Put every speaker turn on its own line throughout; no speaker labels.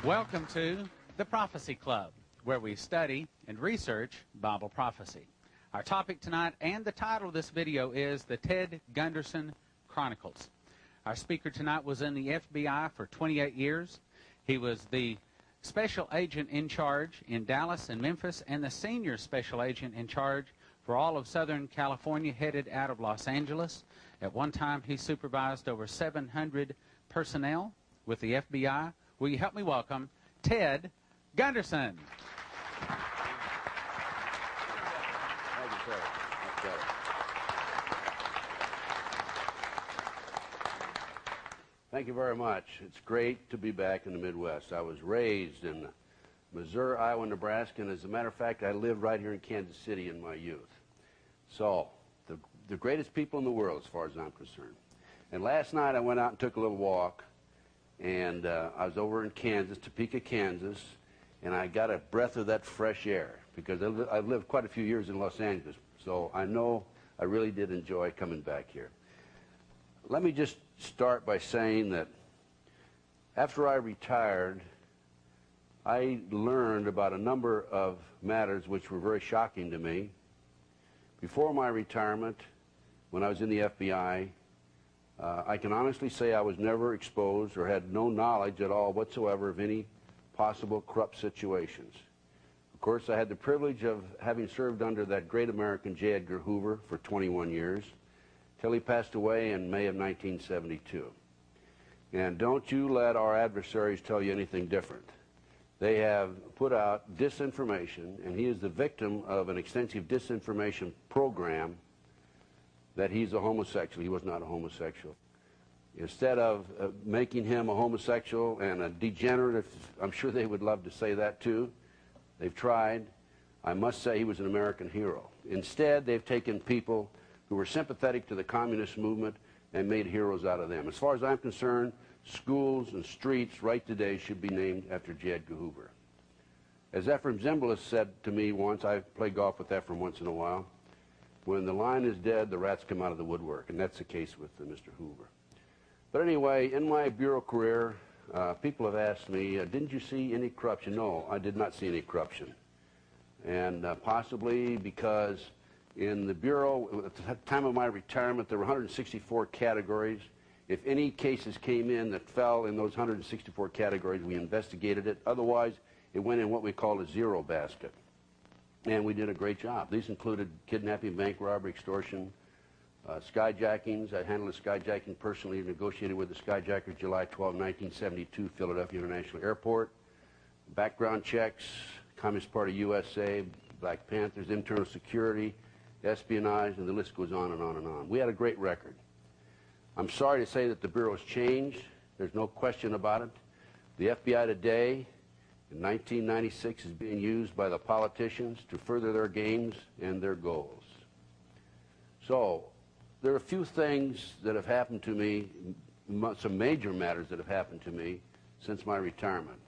Welcome to the Prophecy Club, where we study and research Bible prophecy. Our topic tonight and the title of this video is the Ted Gunderson Chronicles. Our speaker tonight was in the FBI for 28 years. He was the special agent in charge in Dallas and Memphis and the senior special agent in charge for all of Southern California, headed out of Los Angeles. At one time, he supervised over 700 personnel with the FBI. Will you help me welcome Ted Gunderson?
Thank you, sir. Thank you very much. It's great to be back in the Midwest. I was raised in Missouri, Iowa, Nebraska, and as a matter of fact, I lived right here in Kansas City in my youth. So, the greatest people in the world as far as I'm concerned. And last night I went out and took a little walk, and I was over in Kansas, Topeka, Kansas, and I got a breath of that fresh air because I've lived quite a few years in Los Angeles, so I know I really did enjoy coming back here. Let me just start by saying that after I retired, I learned about a number of matters which were very shocking to me. Before my retirement, when I was in the FBI, I can honestly say I was never exposed or had no knowledge at all whatsoever of any possible corrupt situations. Of course, I had the privilege of having served under that great American J. Edgar Hoover for 21 years, till he passed away in May of 1972. And don't you let our adversaries tell you anything different. They have put out disinformation, and he is the victim of an extensive disinformation program that he's a homosexual. He was not a homosexual. Instead of making him a homosexual and a degenerate, I'm sure they would love to say that too, they've tried. I must say he was an American hero. Instead, they've taken people who were sympathetic to the communist movement and made heroes out of them. As far as I'm concerned, schools and streets right today should be named after J. Edgar Hoover. As Ephraim Zimbalist said to me once, I play golf with Ephraim once in a while, when the lion is dead, the rats come out of the woodwork, and that's the case with Mr. Hoover. But anyway, in my bureau career, people have asked me, didn't you see any corruption? No, I did not see any corruption. And possibly because in the bureau, at the time of my retirement, there were 164 categories. If any cases came in that fell in those 164 categories, we investigated it. Otherwise, it went in what we call a zero basket. And we did a great job. These included kidnapping, bank robbery, extortion, skyjackings. I handled the skyjacking personally, negotiated with the skyjackers July 12, 1972, Philadelphia International Airport. Background checks, Communist Party USA, Black Panthers, internal security, espionage, and the list goes on and on and on. We had a great record. I'm sorry to say that the Bureau has changed. There's no question about it. The FBI today, in 1996, is being used by the politicians to further their games and their goals. So, there are a few things that have happened to me, some major matters that have happened to me since my retirement.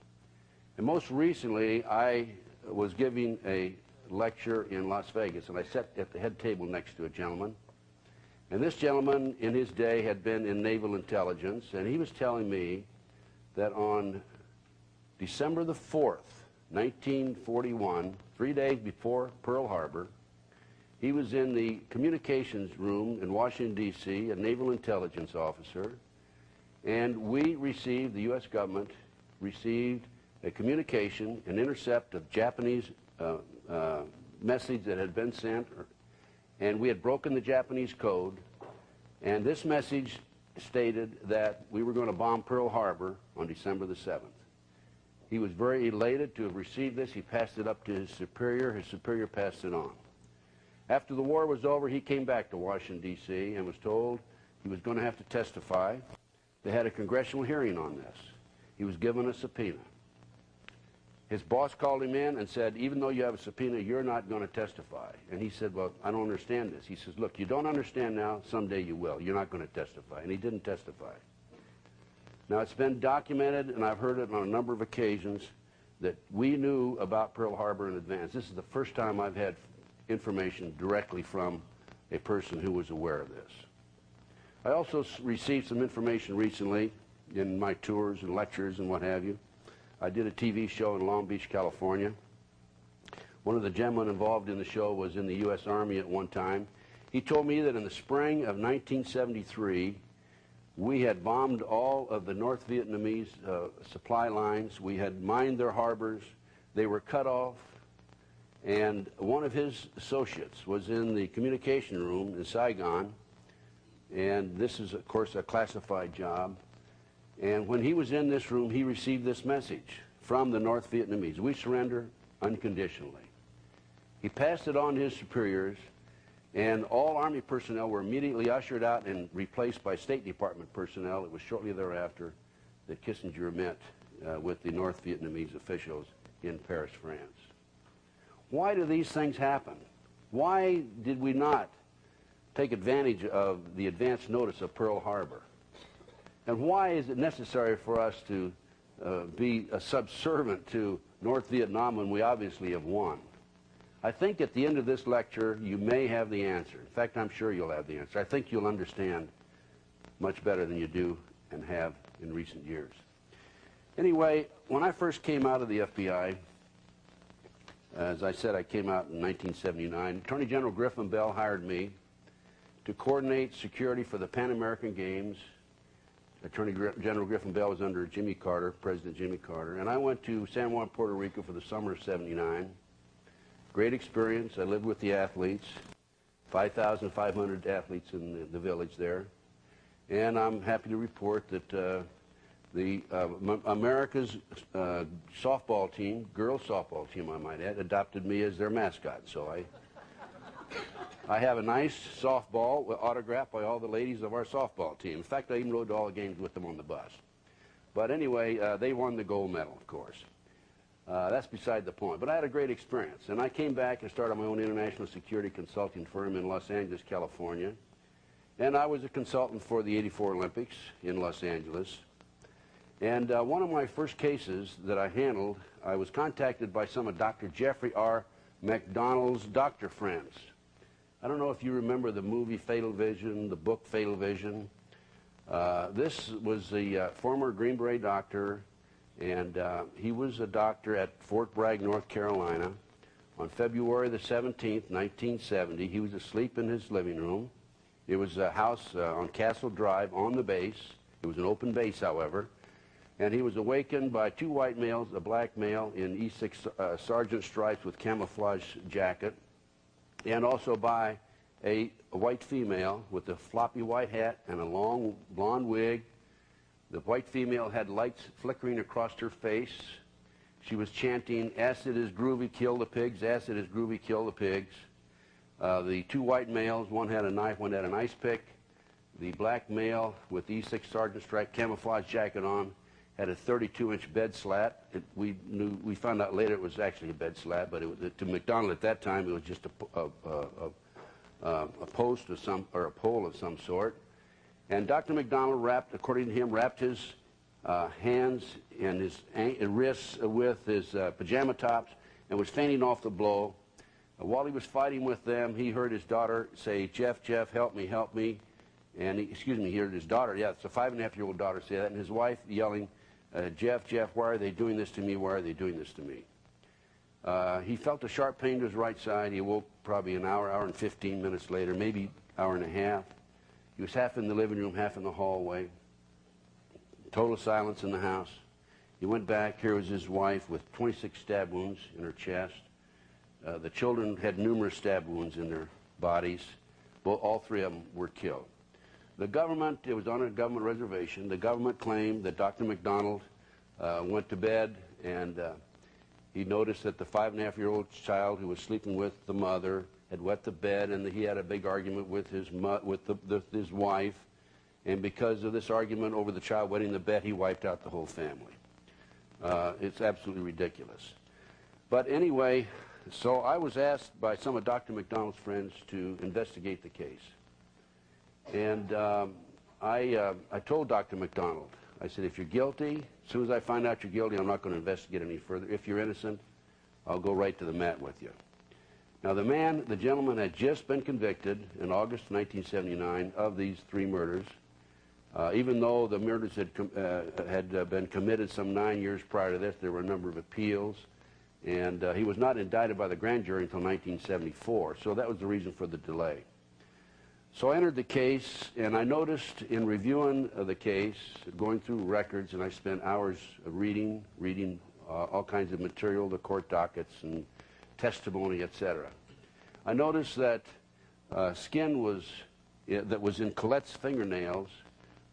And most recently, I was giving a lecture in Las Vegas, and I sat at the head table next to a gentleman. And this gentleman, in his day, had been in naval intelligence, and he was telling me that on December the 4th, 1941, 3 days before Pearl Harbor, he was in the communications room in Washington, D.C., a naval intelligence officer, and we received, the U.S. government received a communication, an intercept of Japanese message that had been sent, and we had broken the Japanese code, and this message stated that we were going to bomb Pearl Harbor on December the 7th. He was very elated to have received this. He passed it up to his superior passed it on. After the war was over, he came back to Washington, D.C., and was told he was going to have to testify. They had a congressional hearing on this. He was given a subpoena. His boss called him in and said, even though you have a subpoena, you're not going to testify. And he said, well, I don't understand this. He says, look, you don't understand now, someday you will. You're not going to testify. And he didn't testify. Now, it's been documented, and I've heard it on a number of occasions, that we knew about Pearl Harbor in advance. This is the first time I've had information directly from a person who was aware of this. I also received some information recently in my tours and lectures and what have you I did a TV show in Long Beach, California. One of the gentlemen involved in the show was in the U.S. Army at one time. He told me that in the spring of 1973, we had bombed all of the North Vietnamese supply lines. We had mined their harbors. They were cut off. And one of his associates was in the communication room in Saigon. And this is, of course, a classified job. And when he was in this room, he received this message from the North Vietnamese: we surrender unconditionally. He passed it on to his superiors, and all Army personnel were immediately ushered out and replaced by State Department personnel. It was shortly thereafter that Kissinger met with the North Vietnamese officials in Paris, France. Why do these things happen? Why did we not take advantage of the advance notice of Pearl Harbor? And why is it necessary for us to be subservient to North Vietnam when we obviously have won? I think at the end of this lecture, you may have the answer. In fact, I'm sure you'll have the answer. I think you'll understand much better than you do and have in recent years. Anyway, when I first came out of the FBI, as I said, I came out in 1979. Attorney General Griffin Bell hired me to coordinate security for the Pan American Games. Attorney General Griffin Bell was under Jimmy Carter, President Jimmy Carter, and I went to San Juan, Puerto Rico for the summer of '79. Great experience. I lived with the athletes, 5,500 athletes in the village there, and I'm happy to report that America's softball team, girls softball team I might add, adopted me as their mascot. So I have a nice softball autographed by all the ladies of our softball team. In fact, I even rode to all the games with them on the bus. But anyway, they won the gold medal, of course. That's beside the point. But I had a great experience. And I came back and started my own international security consulting firm in Los Angeles, California. And I was a consultant for the '84 Olympics in Los Angeles. And one of my first cases that I handled, I was contacted by some of Dr. Jeffrey R. McDonald's doctor friends. I don't know if you remember the movie Fatal Vision, the book Fatal Vision. This was the former Green Beret doctor, and he was a doctor at Fort Bragg, North Carolina. On February the 17th, 1970, he was asleep in his living room. It was a house on Castle Drive on the base. It was an open base, however. And he was awakened by two white males, a black male in E6 sergeant stripes with camouflage jacket, and also by a white female with a floppy white hat and a long blonde wig. The white female had lights flickering across her face. She was chanting, "Acid is groovy, kill the pigs, acid is groovy, kill the pigs." The two white males, one had a knife, one had an ice pick. The black male with the E6 sergeant stripe camouflage jacket on had a 32-inch bed slat. We found out later it was actually a bed slat, but to McDonald at that time it was just a post of some, or a pole of some sort. And Dr. McDonald wrapped, according to him, wrapped his hands and his wrists with his pajama tops and was fainting off the blow. While he was fighting with them, he heard his daughter say, "Jeff, Jeff, help me, help me." And he heard his daughter, yeah, it's a 5.5-year-old daughter say that, and his wife yelling, "Jeff, Jeff, why are they doing this to me? Why are they doing this to me?" He felt a sharp pain to his right side. He awoke probably an hour and 15 minutes later, maybe hour and a half. He was half in the living room, half in the hallway. Total silence in the house. He went back. Here was his wife with 26 stab wounds in her chest. The children had numerous stab wounds in their bodies. Well, all three of them were killed. The government, it was on a government reservation, the government claimed that Dr. McDonald went to bed and he noticed that the 5.5-year-old child who was sleeping with the mother had wet the bed, and he had a big argument with his wife, and because of this argument over the child wetting the bed, he wiped out the whole family. It's absolutely ridiculous. But anyway, so I was asked by some of Dr. McDonald's friends to investigate the case. And I told Dr. McDonald, I said, if you're guilty, as soon as I find out you're guilty, I'm not going to investigate any further. If you're innocent, I'll go right to the mat with you. Now, the gentleman had just been convicted in August 1979 of these 3 murders. Even though the murders had been committed some 9 years prior to this, there were a number of appeals, and he was not indicted by the grand jury until 1974, so that was the reason for the delay. So I entered the case, and I noticed in reviewing the case, going through records, and I spent hours reading all kinds of material, the court dockets and testimony, etc. I noticed that skin that was in Colette's fingernails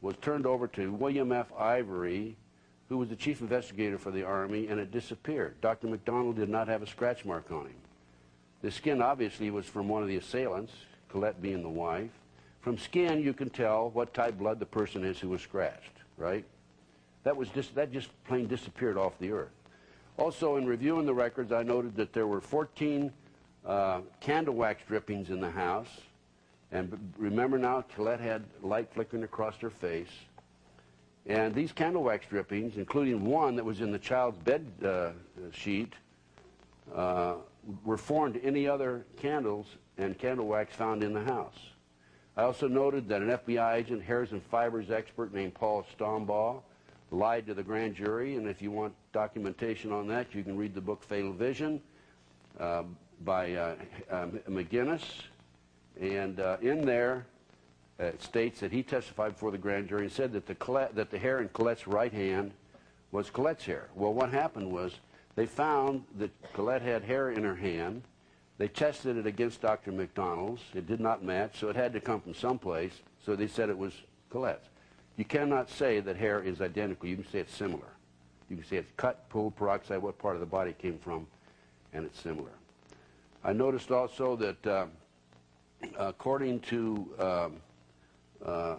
was turned over to William F. Ivory, who was the chief investigator for the Army, and it disappeared. Dr. McDonald did not have a scratch mark on him. The skin obviously was from one of the assailants, Colette being the wife. From skin, you can tell what type blood the person is who was scratched, right? That just plain disappeared off the earth. Also, in reviewing the records, I noted that there were 14 candle wax drippings in the house. And remember now, Colette had light flickering across her face. And these candle wax drippings, including one that was in the child's bed sheet, were foreign to any other candles and candle wax found in the house. I also noted that an FBI agent, hairs and fibers expert named Paul Stombaugh, lied to the grand jury, and if you want documentation on that, you can read the book Fatal Vision by McGinnis. And in there, it states that he testified before the grand jury and said that the hair in Colette's right hand was Colette's hair. Well, what happened was they found that Colette had hair in her hand. They tested it against Dr. McDonald's. It did not match, so it had to come from someplace, so they said it was Colette's. You cannot say that hair is identical. You can say it's similar. You can say it's cut, pulled, peroxide, what part of the body it came from, and it's similar. I noticed also that according to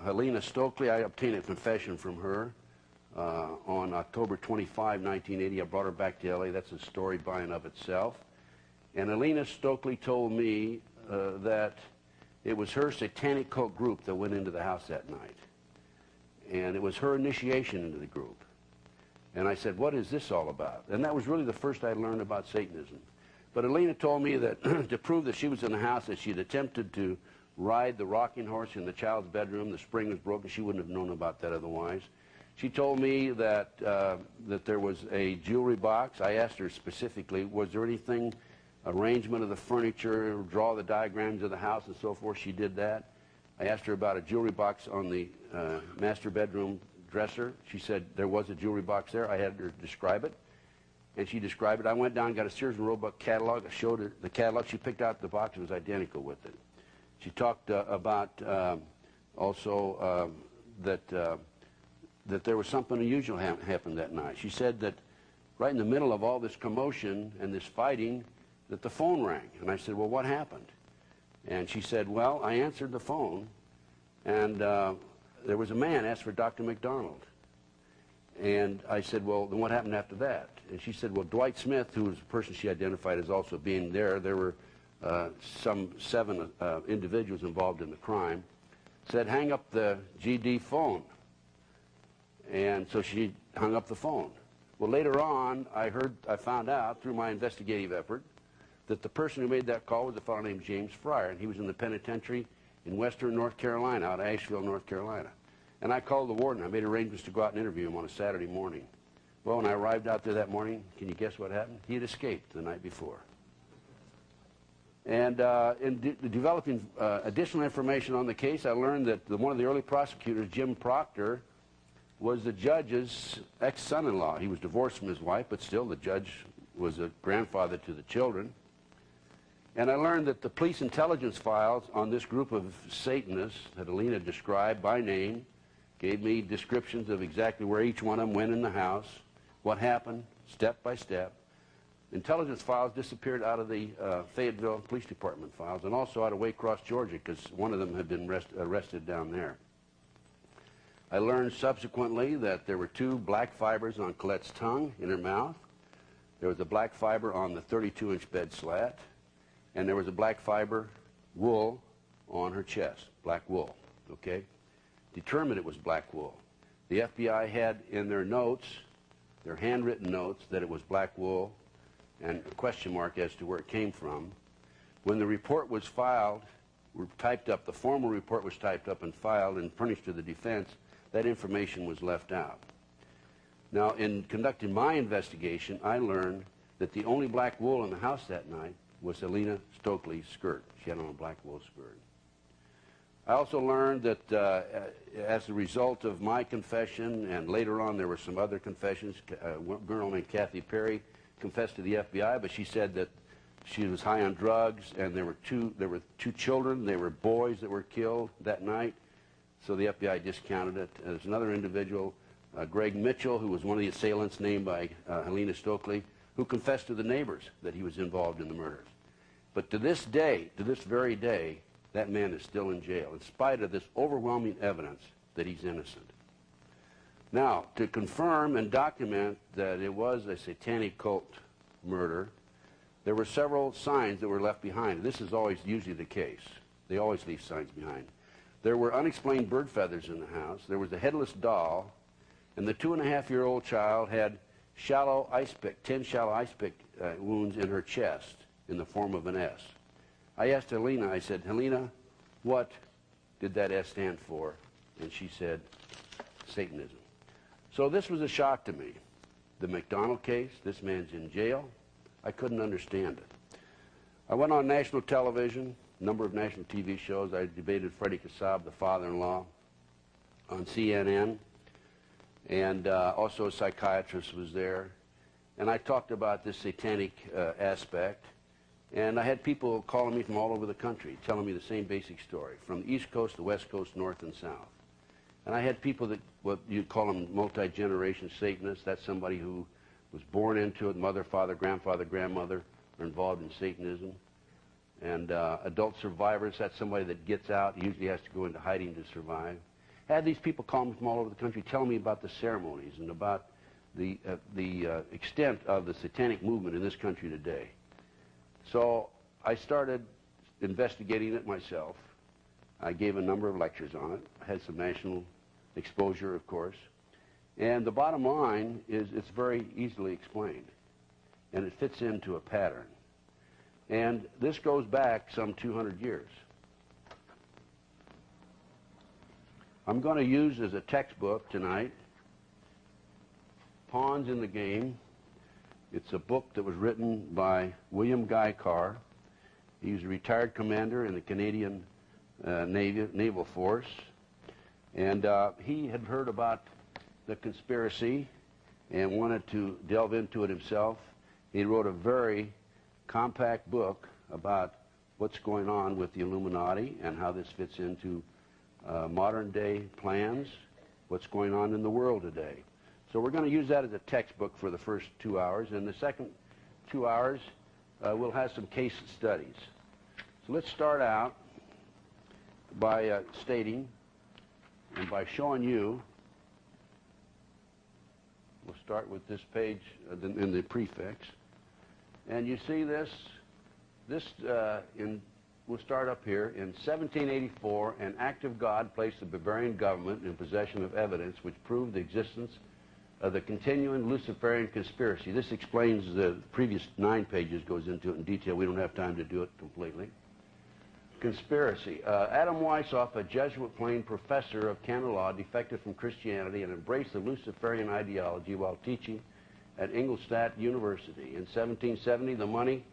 Helena Stokely, I obtained a confession from her on October 25, 1980. I brought her back to LA. That's a story by and of itself. And Helena Stokely told me that it was her satanic cult group that went into the house that night. And it was her initiation into the group. And I said, what is this all about? And that was really the first I learned about Satanism. But Helena told me that to prove that she was in the house, that she had attempted to ride the rocking horse in the child's bedroom. The spring was broken. She wouldn't have known about that otherwise. She told me that, that there was a jewelry box. I asked her specifically, was there anything, arrangement of the furniture, draw the diagrams of the house and so forth? She did that. I asked her about a jewelry box on the master bedroom dresser. She said there was a jewelry box there. I had her describe it. And she described it. I went down, got a Sears and Roebuck catalog. I showed her the catalog. She picked out the box. It was identical with it. She talked about also that there was something unusual happened that night. She said that right in the middle of all this commotion and this fighting, that the phone rang. And I said, well, what happened? And she said, well, I answered the phone, and there was a man asked for Dr. McDonald. And I said, well, then what happened after that? And she said, well, Dwight Smith, who was the person she identified as also being there were some 7 individuals involved in the crime, said, hang up the GD phone. And so she hung up the phone. Well, later on, I found out through my investigative effort that the person who made that call was a fellow named James Fryer, and he was in the penitentiary in western North Carolina, out of Asheville, North Carolina. And I called the warden. I made arrangements to go out and interview him on a Saturday morning. Well, when I arrived out there that morning, can you guess what happened? He had escaped the night before. And in developing additional information on the case, I learned that one of the early prosecutors, Jim Proctor, was the judge's ex-son-in-law. He was divorced from his wife, but still the judge was a grandfather to the children. And I learned that the police intelligence files on this group of Satanists that Helena described by name gave me descriptions of exactly where each one of them went in the house, what happened, step by step. Intelligence files disappeared out of the Fayetteville Police Department files, and also out of Waycross, Georgia, because one of them had been arrested down there. I learned subsequently that there were 2 black fibers on Colette's tongue in her mouth. There was a black fiber on the 32-inch bed slat, and there was a black fiber wool on her chest, black wool, okay? Determined it was black wool. The FBI had in their notes, their handwritten notes, that it was black wool, and a question mark as to where it came from. When the report was filed, typed up, the formal report was typed up and filed and furnished to the defense, that information was left out. Now, in conducting my investigation, I learned that the only black wool in the house that night was Helena Stokely's skirt. She had on a black wool skirt. I also learned that as a result of my confession, and later on there were some other confessions, a girl named Kathy Perry confessed to the FBI, but she said that she was high on drugs, and there were two children, they were boys that were killed that night, so the FBI discounted it. There's another individual, Greg Mitchell, who was one of the assailants named by Helena Stokely, who confessed to the neighbors that he was involved in the murders. But to this day, to this very day, that man is still in jail, in spite of this overwhelming evidence that he's innocent. Now, to confirm and document that it was a satanic cult murder, there were several signs that were left behind. This is always usually the case. They always leave signs behind. There were unexplained bird feathers in the house. There was a headless doll, and the 2.5-year-old child had shallow ice pick, 10 shallow ice pick wounds in her chest in the form of an S. I asked Helena, I said, Helena, what did that S stand for? And she said, Satanism. So this was a shock to me. The McDonald case, this man's in jail. I couldn't understand it. I went on national television, a number of national TV shows. I debated Freddie Kassab, the father-in-law, on CNN, and also a psychiatrist was there. And I talked about this satanic aspect. And I had people calling me from all over the country, telling me the same basic story, from the East Coast, the West Coast, North and South. And I had people that, what you'd call them multi-generation Satanists. That's somebody who was born into it, mother, father, grandfather, grandmother are involved in Satanism. And adult survivors, that's somebody that gets out, usually has to go into hiding to survive. I had these people calling me from all over the country telling me about the ceremonies and about the extent of the satanic movement in this country today. So I started investigating it myself. I gave a number of lectures on it. I had some national exposure, of course. And the bottom line is it's very easily explained, and it fits into a pattern. And this goes back some 200 years. I'm going to use as a textbook tonight Pawns in the Game. It's a book that was written by William Guy Carr. He was a retired commander in the Canadian Naval Force. And he had heard about the conspiracy and wanted to delve into it himself. He wrote a very compact book about what's going on with the Illuminati and how this fits into modern day plans, what's going on in the world today. So we're going to use that as a textbook for the first 2 hours. And the second 2 hours, we'll have some case studies. So let's start out by stating and by showing you. We'll start with this page in the prefix. And you see this, we'll start up here. In 1784, an act of God placed the Bavarian government in possession of evidence which proved the existence of the continuing Luciferian conspiracy. This explains the previous 9 pages, goes into it in detail. We don't have time to do it completely. Conspiracy. Adam Weishaupt, a Jesuit-trained professor of canon law, defected from Christianity and embraced the Luciferian ideology while teaching at Ingolstadt University. In 1770, the money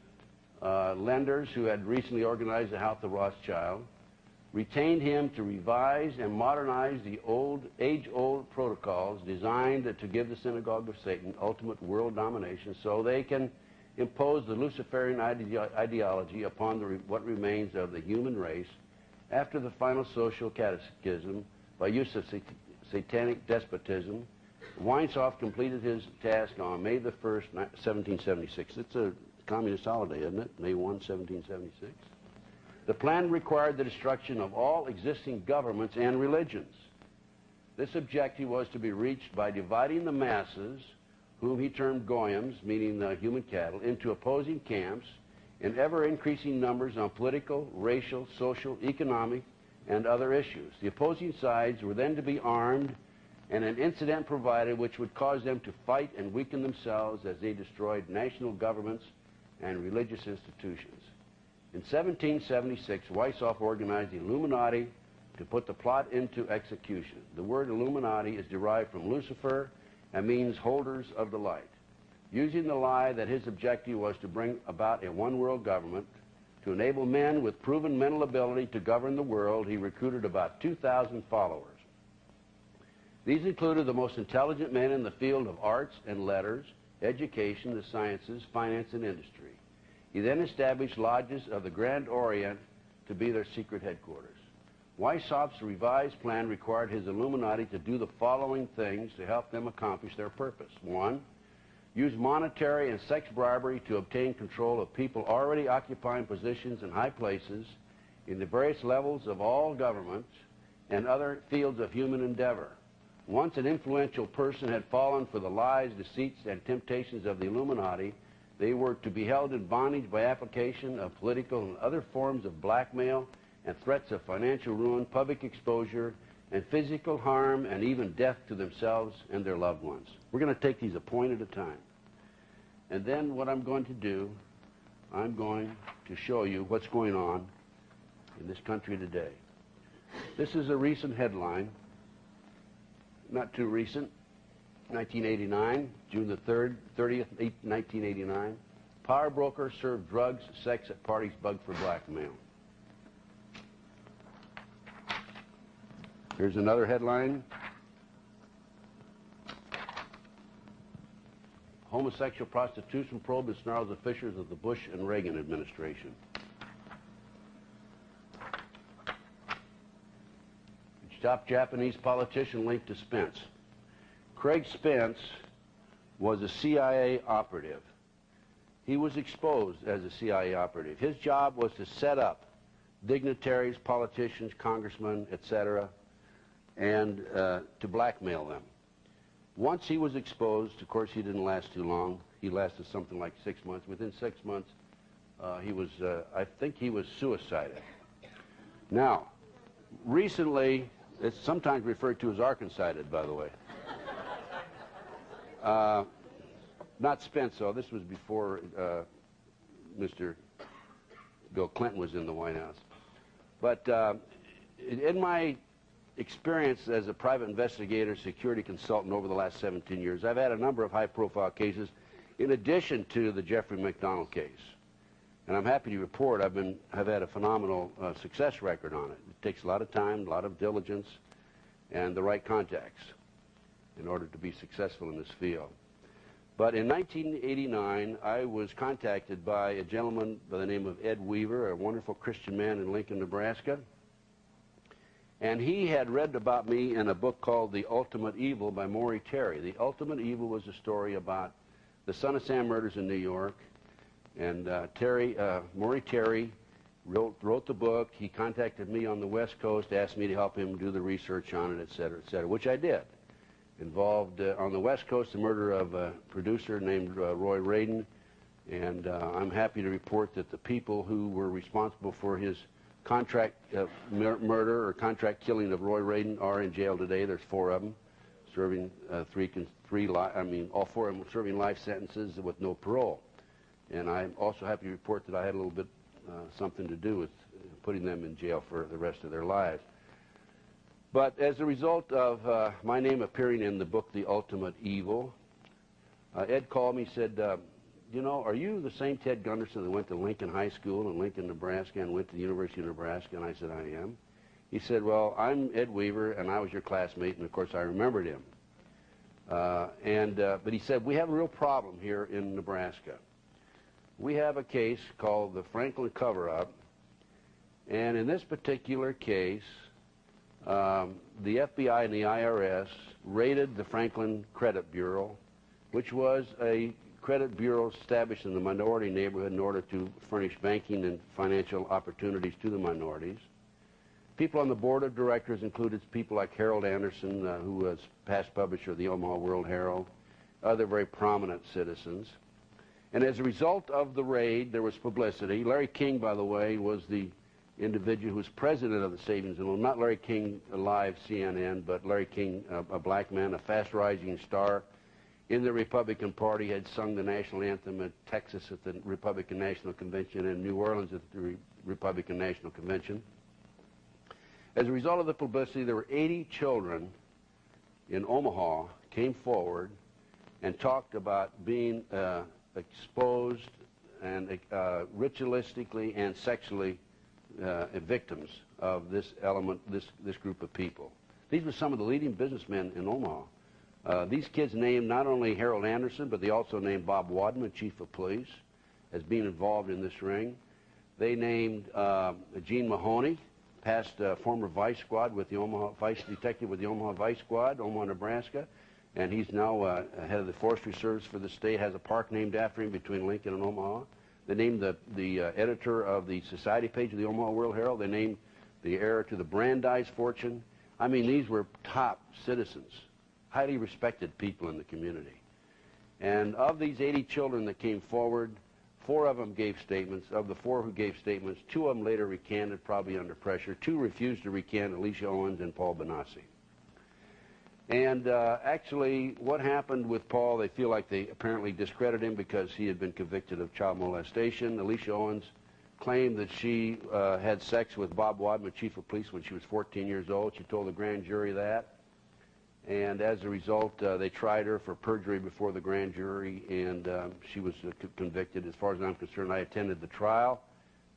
lenders who had recently organized the House of Rothschild retained him to revise and modernize the age-old protocols designed to give the synagogue of Satan ultimate world domination so they can impose the Luciferian ideology upon what remains of the human race after the final social cataclysm by use of satanic despotism. Weishaupt completed his task on May the 1st, 1776. It's a communist holiday, isn't it? May 1, 1776. The plan required the destruction of all existing governments and religions. This objective was to be reached by dividing the masses, whom he termed goyim, meaning the human cattle, into opposing camps in ever-increasing numbers on political, racial, social, economic, and other issues. The opposing sides were then to be armed, and an incident provided which would cause them to fight and weaken themselves as they destroyed national governments and religious institutions. In 1776, Weishaupt organized the Illuminati to put the plot into execution. The word Illuminati is derived from Lucifer and means holders of the light. Using the lie that his objective was to bring about a one-world government, to enable men with proven mental ability to govern the world, he recruited about 2,000 followers. These included the most intelligent men in the field of arts and letters, education, the sciences, finance, and industry. He then established lodges of the Grand Orient to be their secret headquarters. Weishaupt's revised plan required his Illuminati to do the following things to help them accomplish their purpose. 1. Use monetary and sex bribery to obtain control of people already occupying positions in high places in the various levels of all governments and other fields of human endeavor. Once an influential person had fallen for the lies, deceits, and temptations of the Illuminati, they were to be held in bondage by application of political and other forms of blackmail and threats of financial ruin, public exposure, and physical harm, and even death to themselves and their loved ones. We're going to take these a point at a time. And then what I'm going to do, I'm going to show you what's going on in this country today. This is a recent headline, not too recent, 1989, June the 30th, 1989. Power broker served drugs, sex at parties, bugged for blackmail. Here's another headline. Homosexual prostitution probe ensnarls the fissures of the Bush and Reagan administration. Top Japanese politician linked to Spence. Craig Spence was a CIA operative. He was exposed as a CIA operative. His job was to set up dignitaries, politicians, congressmen, etc., and to blackmail them. Once he was exposed, of course, he didn't last too long. He lasted something like 6 months. Within 6 months, I think he was suicided. Now, recently, it's sometimes referred to as Arkancided, by the way. Not Spence, though. This was before Mr. Bill Clinton was in the White House. But in my experience as a private investigator, security consultant over the last 17 years, I've had a number of high-profile cases in addition to the Jeffrey McDonald case. And I'm happy to report I've had a phenomenal success record on it. It takes a lot of time, a lot of diligence, and the right contacts in order to be successful in this field. But in 1989, I was contacted by a gentleman by the name of Ed Weaver, a wonderful Christian man in Lincoln, Nebraska. And he had read about me in a book called The Ultimate Evil by Maury Terry. The Ultimate Evil was a story about the Son of Sam murders in New York. And Maury Terry wrote the book. He contacted me on the West Coast, asked me to help him do the research on it, et cetera, which I did. Involved on the West Coast the murder of a producer named Roy Radin. And I'm happy to report that the people who were responsible for his contract murder or contract killing of Roy Radin are in jail today. There's 4 of them, serving all 4 of them serving life sentences with no parole. And I'm also happy to report that I had a little bit something to do with putting them in jail for the rest of their lives. But as a result of my name appearing in the book The Ultimate Evil, Ed called me, said, you know, are you the same Ted Gunderson that went to Lincoln High School in Lincoln, Nebraska, and went to the University of Nebraska? And I said, I am. He said, well, I'm Ed Weaver, and I was your classmate, and of course I remembered him. But he said, we have a real problem here in Nebraska. We have a case called the Franklin Cover-Up, and in this particular case, the FBI and the IRS raided the Franklin Credit Bureau, which was a credit bureau established in the minority neighborhood in order to furnish banking and financial opportunities to the minorities. People on the board of directors included people like Harold Anderson, who was past publisher of the Omaha World Herald, other very prominent citizens. And as a result of the raid, there was publicity. Larry King, by the way, was the individual who was president of the Savings and Loan. Not Larry King, live CNN, but Larry King, a black man, a fast-rising star in the Republican Party, had sung the national anthem at Texas at the Republican National Convention and New Orleans at the Republican National Convention. As a result of the publicity, there were 80 children in Omaha came forward and talked about being exposed and ritualistically and sexually victims of this element, this group of people. These were some of the leading businessmen in Omaha. These kids named not only Harold Anderson, but they also named Bob Wadman, chief of police, as being involved in this ring. They named Gene Mahoney, past former vice squad with the Omaha, vice detective with the Omaha Vice Squad, Omaha, Nebraska, and he's now head of the Forestry Service for the state, has a park named after him between Lincoln and Omaha. They named the editor of the society page of the Omaha World Herald. They named the heir to the Brandeis fortune. I mean, these were top citizens, highly respected people in the community. And of these 80 children that came forward, 4 of them gave statements. Of the 4 who gave statements, 2 of them later recanted, probably under pressure. 2 refused to recant, Alicia Owens and Paul Benassi. And actually, what happened with Paul, they feel like they apparently discredited him because he had been convicted of child molestation. Alicia Owens claimed that she had sex with Bob Wadman, chief of police, when she was 14 years old. She told the grand jury that. And as a result, they tried her for perjury before the grand jury, and she was convicted. As far as I'm concerned, I attended the trial,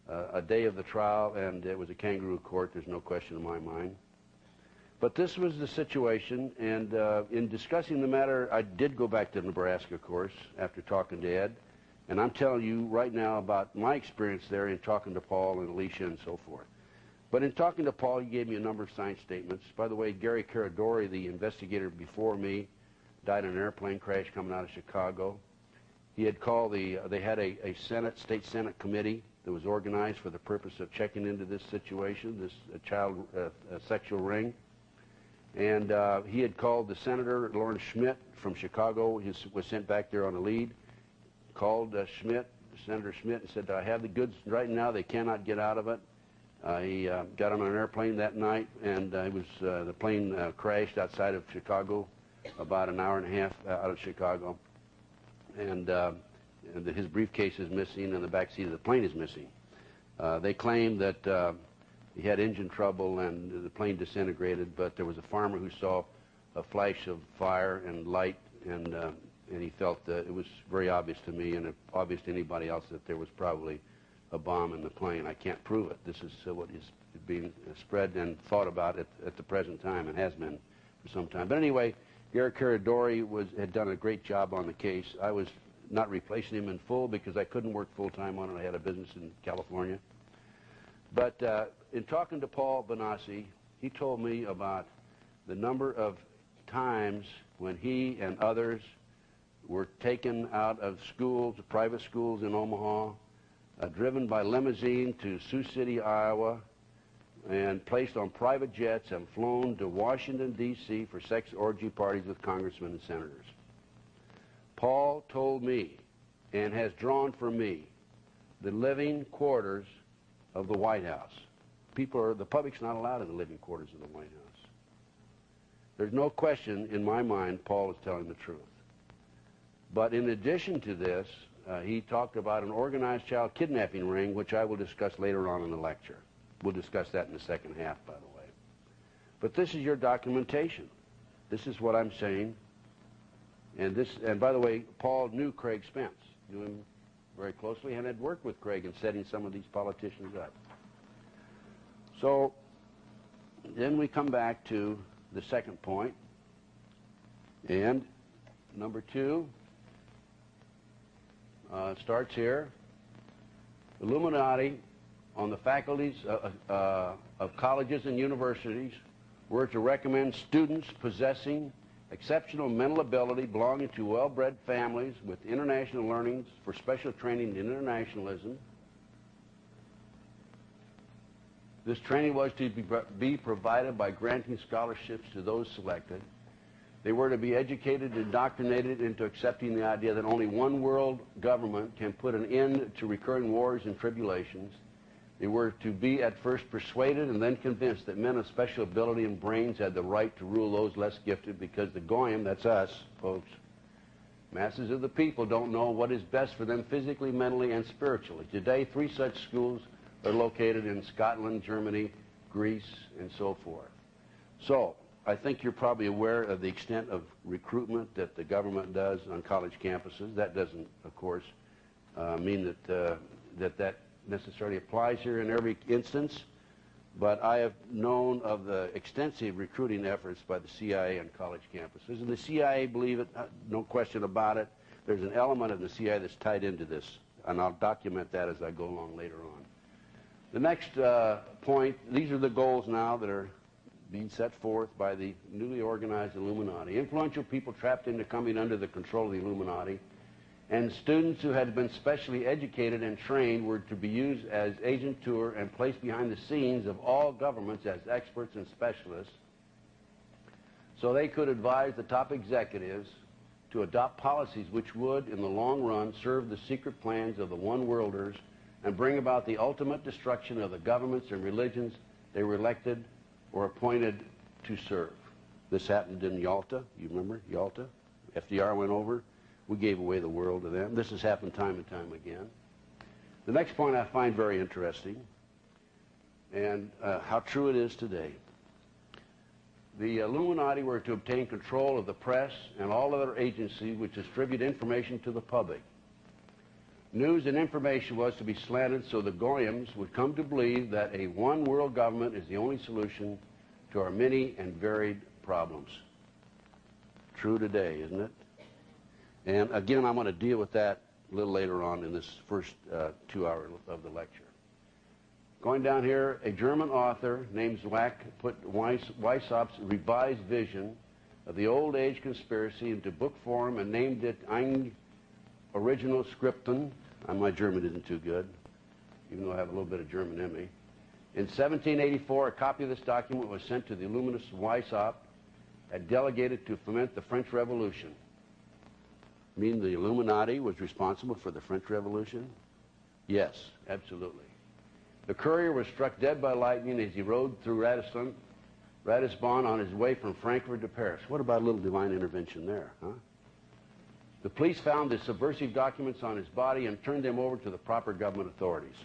a day of the trial, and it was a kangaroo court. There's no question in my mind. But this was the situation, and in discussing the matter, I did go back to Nebraska, of course, after talking to Ed, and I'm telling you right now about my experience there in talking to Paul and Alicia and so forth. But in talking to Paul, he gave me a number of signed statements. By the way, Gary Caradori, the investigator before me, died in an airplane crash coming out of Chicago. He had called they had a state Senate committee that was organized for the purpose of checking into this situation, this child sexual ring. And he had called the Senator, Lawrence Schmidt from Chicago. He was sent back there on a lead. Called Senator Schmidt, and said, I have the goods right now. They cannot get out of it. He got on an airplane that night, and the plane crashed outside of Chicago, about an hour and a half out of Chicago. And his briefcase is missing, and the back seat of the plane is missing. They claim that he had engine trouble and the plane disintegrated, but there was a farmer who saw a flash of fire and light, and he felt that it was very obvious to me and obvious to anybody else that there was probably a bomb in the plane. I can't prove it. This is what is being spread and thought about at the present time, and has been for some time. But anyway, Gary Caradori had done a great job on the case. I was not replacing him in full because I couldn't work full-time on it. I had a business in California. But in talking to Paul Benassi, he told me about the number of times when he and others were taken out of schools, private schools in Omaha, driven by limousine to Sioux City, Iowa, and placed on private jets and flown to Washington, D.C. for sex orgy parties with congressmen and senators. Paul told me, and has drawn for me, the living quarters of the White House. The public's not allowed in the living quarters of the White House. There's no question in my mind Paul is telling the truth. But in addition to this, he talked about an organized child kidnapping ring, which I will discuss later on in the lecture. We'll discuss that in the second half, by the way. But this is your documentation. This is what I'm saying. And by the way, Paul knew Craig Spence, knew him very closely, and had worked with Craig in setting some of these politicians up. So then we come back to the second point, and number 2 starts here. Illuminati on the faculties of colleges and universities were to recommend students possessing exceptional mental ability belonging to well-bred families with international learnings for special training in internationalism. This training was to be provided by granting scholarships to those selected. They were to be educated and indoctrinated into accepting the idea that only one world government can put an end to recurring wars and tribulations. They were to be at first persuaded and then convinced that men of special ability and brains had the right to rule those less gifted, because the goyim, that's us, folks, masses of the people, don't know what is best for them physically, mentally, and spiritually. Today, 3 such schools are located in Scotland, Germany, Greece, and so forth. So I think you're probably aware of the extent of recruitment that the government does on college campuses. That doesn't, of course, mean that necessarily applies here in every instance, but I have known of the extensive recruiting efforts by the CIA on college campuses. And the CIA, believe it, no question about it, there's an element of the CIA that's tied into this, and I'll document that as I go along later on. The next point, these are the goals now that are being set forth by the newly organized Illuminati. Influential people trapped into coming under the control of the Illuminati, and students who had been specially educated and trained were to be used as agent tour and placed behind the scenes of all governments as experts and specialists, so they could advise the top executives to adopt policies which would, in the long run, serve the secret plans of the one-worlders and bring about the ultimate destruction of the governments and religions they were elected or appointed to serve. This happened in Yalta. You remember Yalta? FDR went over. We gave away the world to them. This has happened time and time again. The next point I find very interesting, and how true it is today. The Illuminati were to obtain control of the press and all other agencies which distribute information to the public. News and information was to be slanted so the Goyams would come to believe that a one-world government is the only solution to our many and varied problems. True today, isn't it? And again, I'm going to deal with that a little later on in this first 2 hours of the lecture. Going down here, a German author named Zwack put Weissaup's revised vision of the old age conspiracy into book form and named it Ein Original Skripten. My German isn't too good, even though I have a little bit of German in me. In 1784, a copy of this document was sent to the illuminist Weishaupt and delegated to foment the French Revolution. Mean the Illuminati was responsible for the French Revolution? Yes, absolutely. The courier was struck dead by lightning as he rode through Ratisbon on his way from Frankfurt to Paris. What about a little divine intervention there, huh? The police found the subversive documents on his body and turned them over to the proper government authorities.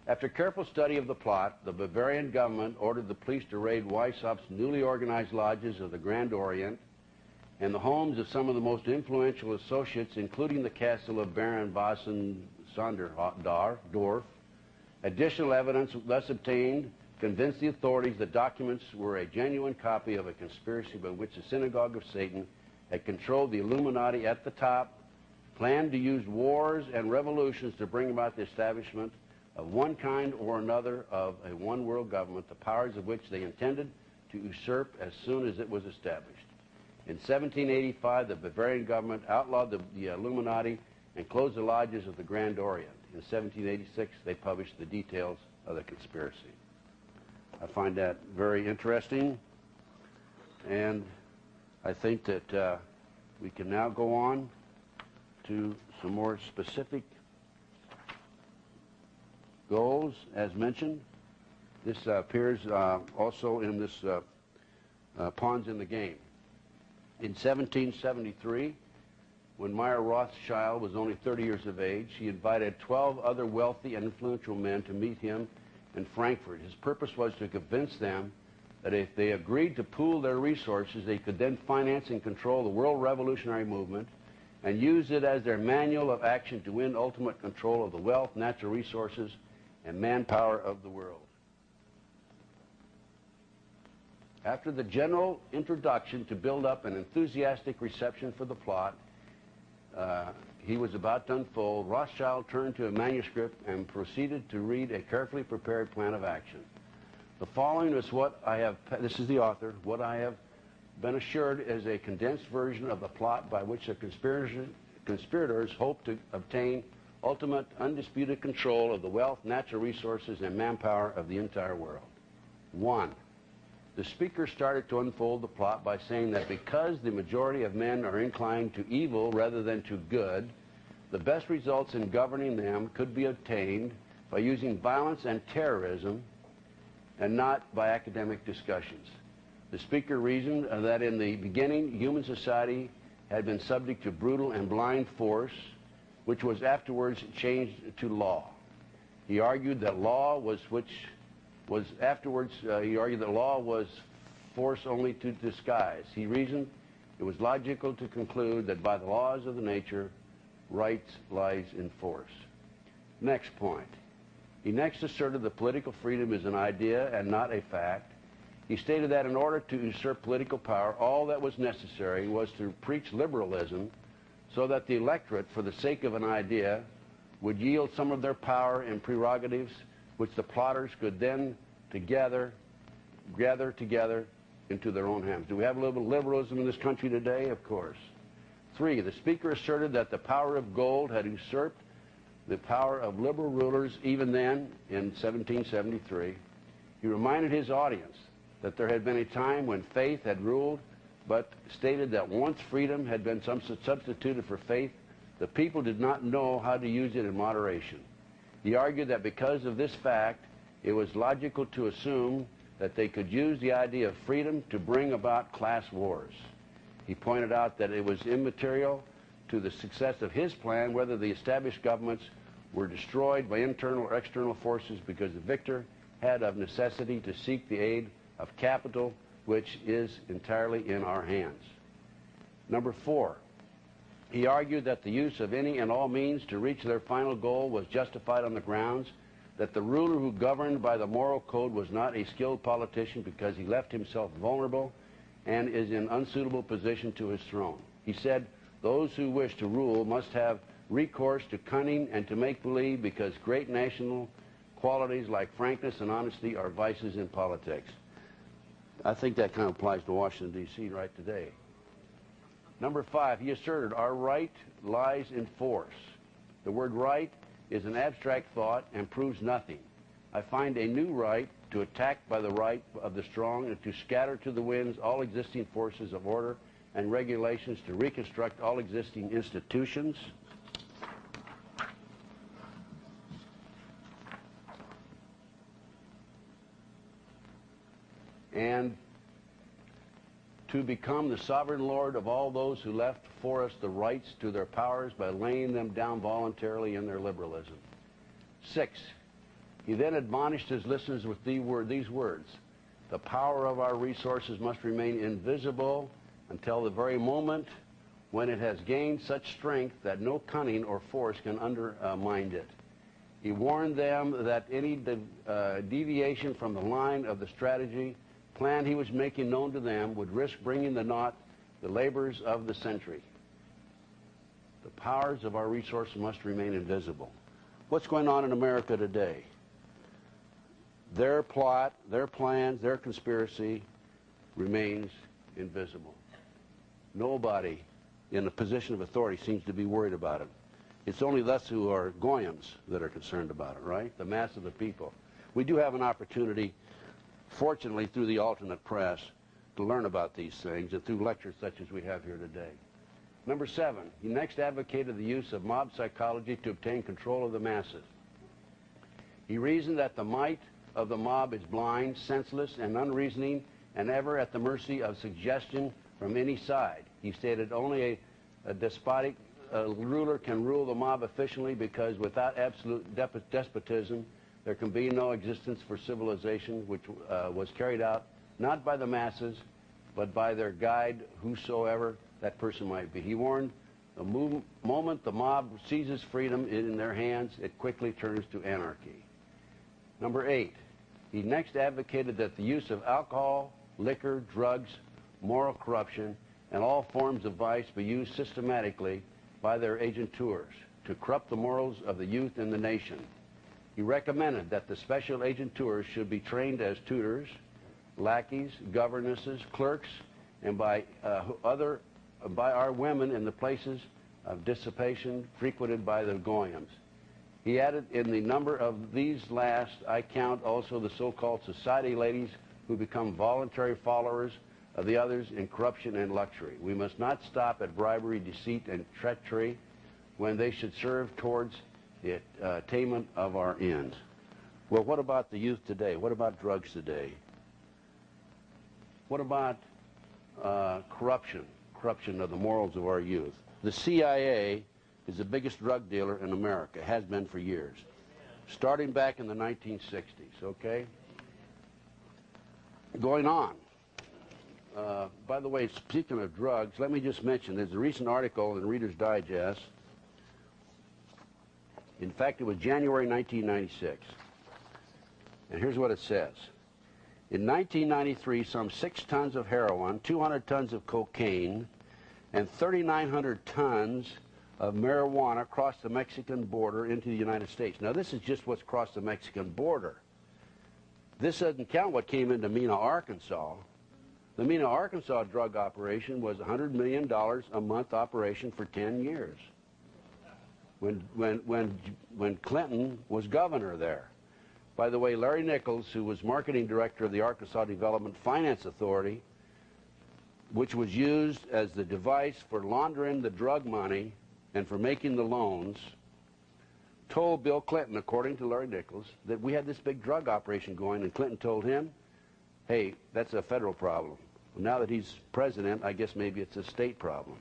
After careful study of the plot, the Bavarian government ordered the police to raid Weissaupt's newly organized lodges of the Grand Orient and the homes of some of the most influential associates, including the castle of Baron Bossen-Sonderdorf. Additional evidence thus obtained convinced the authorities the documents were a genuine copy of a conspiracy by which the Synagogue of Satan had controlled the Illuminati at the top, planned to use wars and revolutions to bring about the establishment of one kind or another of a one-world government, the powers of which they intended to usurp as soon as it was established. In 1785, the Bavarian government outlawed the Illuminati and closed the lodges of the Grand Orient. In 1786, they published the details of the conspiracy. I find that very interesting, and I think that we can now go on to some more specific goals, as mentioned. This appears also in this Pawns in the Game. In 1773, when Meyer Rothschild was only 30 years of age, he invited 12 other wealthy and influential men to meet him in Frankfurt. His purpose was to convince them that if they agreed to pool their resources, they could then finance and control the world revolutionary movement and use it as their manual of action to win ultimate control of the wealth, natural resources, and manpower of the world. After the general introduction to build up an enthusiastic reception for the plot he was about to unfold, Rothschild turned to a manuscript and proceeded to read a carefully prepared plan of action. The following is what I have, this is the author, what I have been assured is a condensed version of the plot by which the conspirators hope to obtain ultimate undisputed control of the wealth, natural resources, and manpower of the entire world. 1. The speaker started to unfold the plot by saying that because the majority of men are inclined to evil rather than to good, the best results in governing them could be obtained by using violence and terrorism and not by academic discussions. The speaker reasoned that in the beginning, human society had been subject to brutal and blind force, which was afterwards changed to law. He argued that law was was afterwards, he argued that law was force only to disguise. He reasoned it was logical to conclude that by the laws of the nature, right lies in force. Next point. He next asserted that political freedom is an idea and not a fact. He stated that in order to usurp political power, all that was necessary was to preach liberalism so that the electorate, for the sake of an idea, would yield some of their power and prerogatives, which the plotters could then gather together into their own hands. Do we have a little bit of liberalism in this country today? Of course. 3, the speaker asserted that the power of gold had usurped the power of liberal rulers even then, in 1773. He reminded his audience that there had been a time when faith had ruled, but stated that once freedom had been substituted for faith, the people did not know how to use it in moderation. He argued that because of this fact, it was logical to assume that they could use the idea of freedom to bring about class wars. He pointed out that it was immaterial to the success of his plan whether the established governments were destroyed by internal or external forces, because the victor had of necessity to seek the aid of capital, which is entirely in our hands. Number 4, he argued that the use of any and all means to reach their final goal was justified on the grounds that the ruler who governed by the moral code was not a skilled politician because he left himself vulnerable and is in unsuitable position to his throne. He said those who wish to rule must have recourse to cunning and to make-believe, because great national qualities like frankness and honesty are vices in politics. I think that kind of applies to Washington, D.C. right today. Number 5, he asserted our right lies in force. The word right is an abstract thought and proves nothing. I find a new right to attack by the right of the strong and to scatter to the winds all existing forces of order and regulations, to reconstruct all existing institutions. And to become the sovereign lord of all those who left for us the rights to their powers by laying them down voluntarily in their liberalism. 6, he then admonished his listeners with these words: the power of our resources must remain invisible until the very moment when it has gained such strength that no cunning or force can undermine it. He warned them that any deviation from the line of the strategy plan he was making known to them would risk bringing to naught the labors of the century. The powers of our resources must remain invisible. What's going on in America today? Their plot, their plans, their conspiracy remains invisible. Nobody in a position of authority seems to be worried about it. It's only us who are goyams that are concerned about it, right? The mass of the people. We do have an opportunity, fortunately, through the alternate press, to learn about these things, and through lectures such as we have here today. Number 7, he next advocated the use of mob psychology to obtain control of the masses. He reasoned that the might of the mob is blind, senseless, and unreasoning, and ever at the mercy of suggestion from any side. He stated only a despotic ruler can rule the mob efficiently, because without absolute despotism, there can be no existence for civilization, which was carried out not by the masses, but by their guide, whosoever that person might be. He warned the moment the mob seizes freedom in their hands, it quickly turns to anarchy. Number 8, he next advocated that the use of alcohol, liquor, drugs, moral corruption, and all forms of vice be used systematically by their agenteurs to corrupt the morals of the youth in the nation. He recommended that the special agenteurs should be trained as tutors, lackeys, governesses, clerks, and by our women in the places of dissipation frequented by the goyams. He added, in the number of these last, I count also the so-called society ladies who become voluntary followers of the others in corruption and luxury. We must not stop at bribery, deceit, and treachery when they should serve towards the attainment of our ends. Well, what about the youth today? What about drugs today? What about corruption of the morals of our youth? The CIA is the biggest drug dealer in America, has been for years, starting back in the 1960s, okay? going on. By the way, speaking of drugs, let me just mention there's a recent article in Reader's Digest. In fact, it was January 1996. And here's what it says. In 1993, some 6 tons of heroin, 200 tons of cocaine, and 3,900 tons of marijuana crossed the Mexican border into the United States. Now, this is just what's crossed the Mexican border. This doesn't count what came into Mena, Arkansas. The Mena, Arkansas drug operation was a $100 million a month operation for 10 years when Clinton was governor there. By the way, Larry Nichols, who was marketing director of the Arkansas Development Finance Authority, which was used as the device for laundering the drug money and for making the loans, told Bill Clinton, according to Larry Nichols, that we had this big drug operation going, and Clinton told him, hey, that's a federal problem. Well, now that he's president, I guess maybe it's a state problem.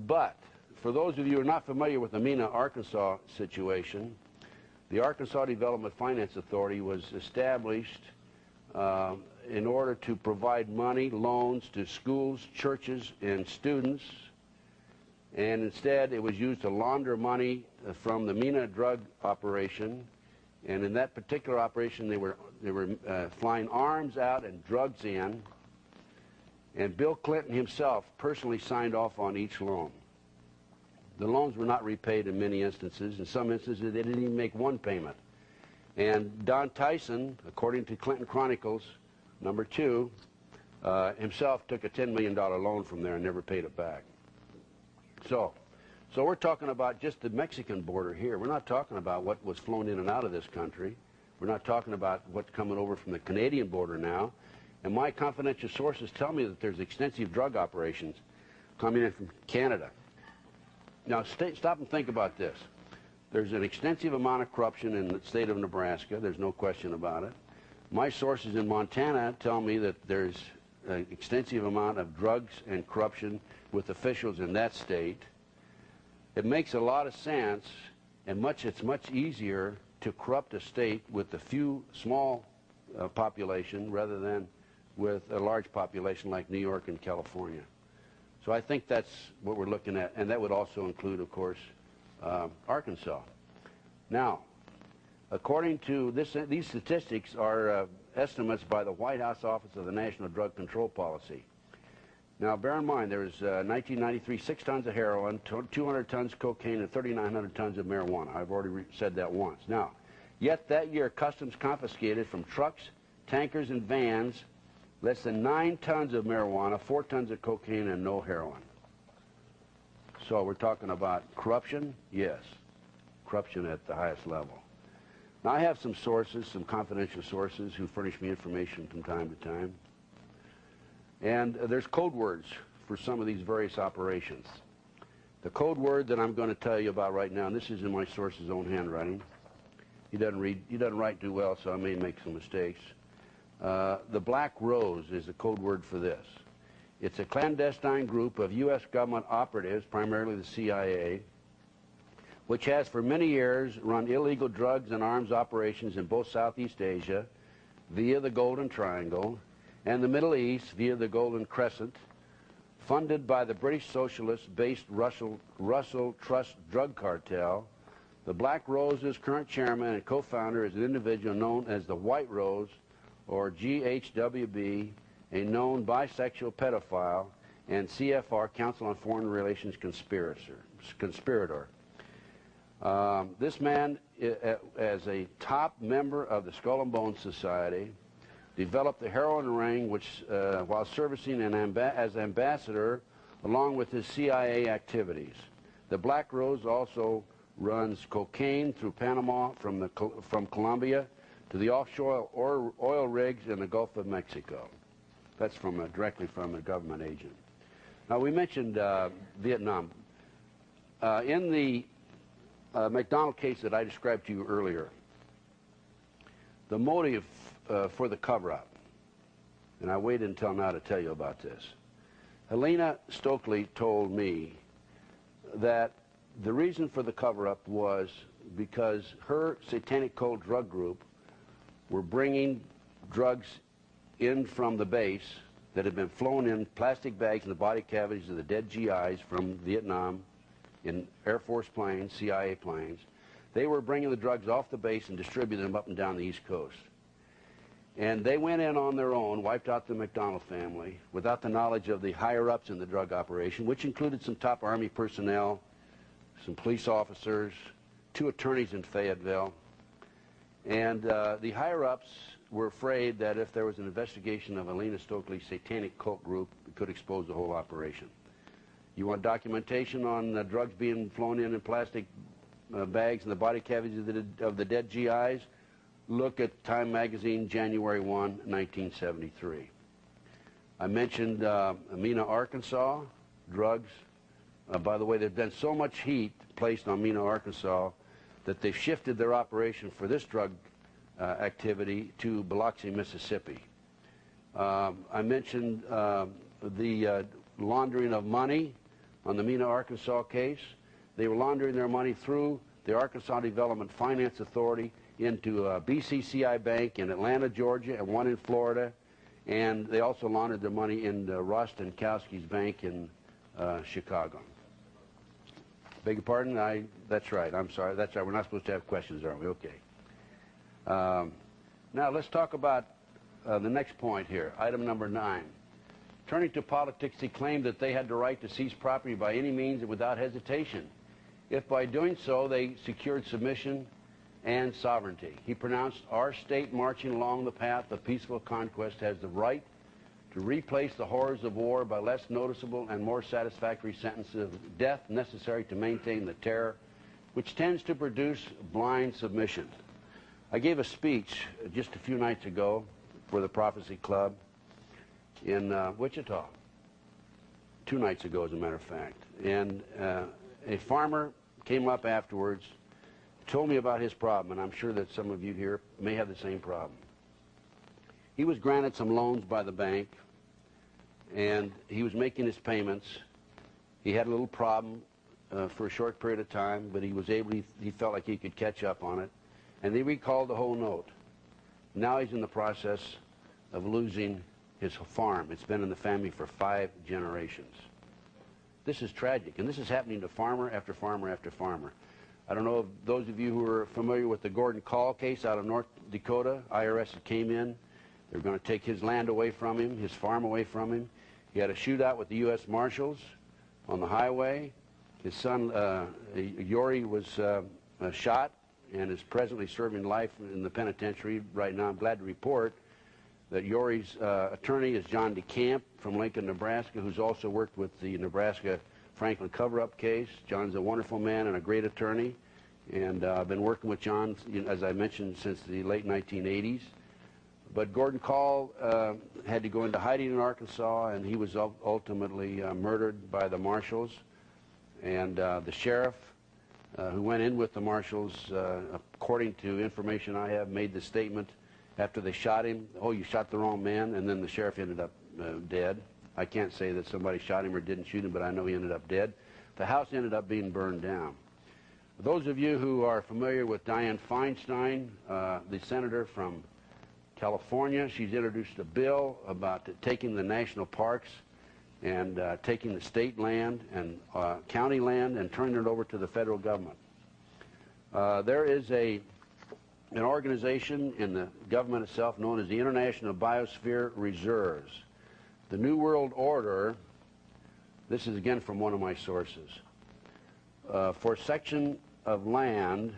But for those of you who are not familiar with the Mena, Arkansas situation, the Arkansas Development Finance Authority was established in order to provide money, loans to schools, churches, and students. And instead, it was used to launder money from the Mena drug operation. And in that particular operation, they were flying arms out and drugs in. And Bill Clinton himself personally signed off on each loan. The loans were not repaid in many instances. In some instances, they didn't even make one payment. And Don Tyson, according to Clinton Chronicles, number 2, himself took a $10 million loan from there and never paid it back. So we're talking about just the Mexican border here. We're not talking about what was flown in and out of this country. We're not talking about what's coming over from the Canadian border now. And my confidential sources tell me that there's extensive drug operations coming in from Canada. Now, stop and think about this. There's an extensive amount of corruption in the state of Nebraska. There's no question about it. My sources in Montana tell me that there's an extensive amount of drugs and corruption with officials in that state. It makes a lot of sense, and it's much easier to corrupt a state with a few small population rather than with a large population like New York and California. So I think that's what we're looking at, and that would also include, of course, Arkansas. Now, according to these statistics are estimates by the White House Office of the National Drug Control Policy. Now, bear in mind, there was 1993, 6 tons of heroin, 200 tons of cocaine, and 3,900 tons of marijuana. I've already said that once. Now, yet that year, Customs confiscated from trucks, tankers, and vans less than 9 tons of marijuana, 4 tons of cocaine, and no heroin. So we're talking about corruption? Yes. Corruption at the highest level. Now, I have some sources, some confidential sources who furnish me information from time to time. And there's code words for some of these various operations. The code word that I'm going to tell you about right now, and this is in my source's own handwriting. He doesn't write too well, so I may make some mistakes. The Black Rose is the code word for this. It's a clandestine group of U.S. government operatives, primarily the CIA, which has for many years run illegal drugs and arms operations in both Southeast Asia via the Golden Triangle and the Middle East via the Golden Crescent, funded by the British socialist-based Russell Trust drug cartel. The Black Rose's current chairman and co-founder is an individual known as the White Rose, or GHWB, a known bisexual pedophile and CFR, Council on Foreign Relations conspirator. This man, as a top member of the Skull and Bones Society, developed the heroin ring, which, while servicing as ambassador, along with his CIA activities. The Black Rose also runs cocaine through Panama from Colombia to the offshore oil rigs in the Gulf of Mexico. That's directly from a government agent. Now, we mentioned Vietnam. In the McDonald case that I described to you earlier, the motive for the cover-up, and I waited until now to tell you about this. Helena Stokely told me that the reason for the cover-up was because her satanic cult drug group were bringing drugs in from the base that had been flown in plastic bags in the body cavities of the dead GIs from Vietnam in Air Force planes, CIA planes. They were bringing the drugs off the base and distributing them up and down the East Coast. And they went in on their own, wiped out the McDonald family, without the knowledge of the higher-ups in the drug operation, which included some top Army personnel, some police officers, 2 attorneys in Fayetteville. And the higher-ups were afraid that if there was an investigation of Alina Stokely's satanic cult group, it could expose the whole operation. You want documentation on drugs being flown in plastic bags in the body cavities of the dead GIs? Look at Time magazine, January 1, 1973. I mentioned Mena, Arkansas, drugs. By the way, there's been so much heat placed on Mena, Arkansas, that they've shifted their operation for this drug activity to Biloxi, Mississippi. I mentioned the laundering of money on the Mena, Arkansas case. They were laundering their money through the Arkansas Development Finance Authority into a BCCI bank in Atlanta, Georgia, and one in Florida. And they also laundered their money in Ross Stankowski's bank in Chicago. Beg your pardon? That's right. I'm sorry. That's right. We're not supposed to have questions, are we? Okay. Now let's talk about the next point here, item number 9. Turning to politics, he claimed that they had the right to seize property by any means and without hesitation, if by doing so they secured submission and sovereignty. He pronounced our state marching along the path of peaceful conquest has the right to replace the horrors of war by less noticeable and more satisfactory sentences of death necessary to maintain the terror which tends to produce blind submission. I gave a speech just a few nights ago for the Prophecy Club in Wichita. 2 nights ago, as a matter of fact. And a farmer came up afterwards, told me about his problem, and I'm sure that some of you here may have the same problem. He was granted some loans by the bank, and he was making his payments. He had a little problem for a short period of time, but he was able, he felt like he could catch up on it, and they recalled the whole note. Now he's in the process of losing his farm. It's been in the family for 5 generations. This is tragic, and this is happening to farmer after farmer after farmer. I don't know if those of you who are familiar with the Gordon Call case out of North Dakota. IRS came in. They were going to take his land away from him, his farm away from him. He had a shootout with the U.S. Marshals on the highway. His son, Yori, was shot and is presently serving life in the penitentiary right now. I'm glad to report that Yori's attorney is John DeCamp from Lincoln, Nebraska, who's also worked with the Nebraska Franklin cover-up case. John's a wonderful man and a great attorney, and I've been working with John, as I mentioned, since the late 1980s. But Gordon Call had to go into hiding in Arkansas, and he was ultimately murdered by the marshals. And the sheriff who went in with the marshals, according to information I have, made the statement after they shot him, "Oh, you shot the wrong man," and then the sheriff ended up dead. I can't say that somebody shot him or didn't shoot him, but I know he ended up dead. The house ended up being burned down. For those of you who are familiar with Dianne Feinstein, the senator from California, she's introduced a bill about taking the national parks and taking the state land and county land and turning it over to the federal government. There is an organization in the government itself known as the International Biosphere Reserves. The New World Order, this is again from one of my sources, for section of land,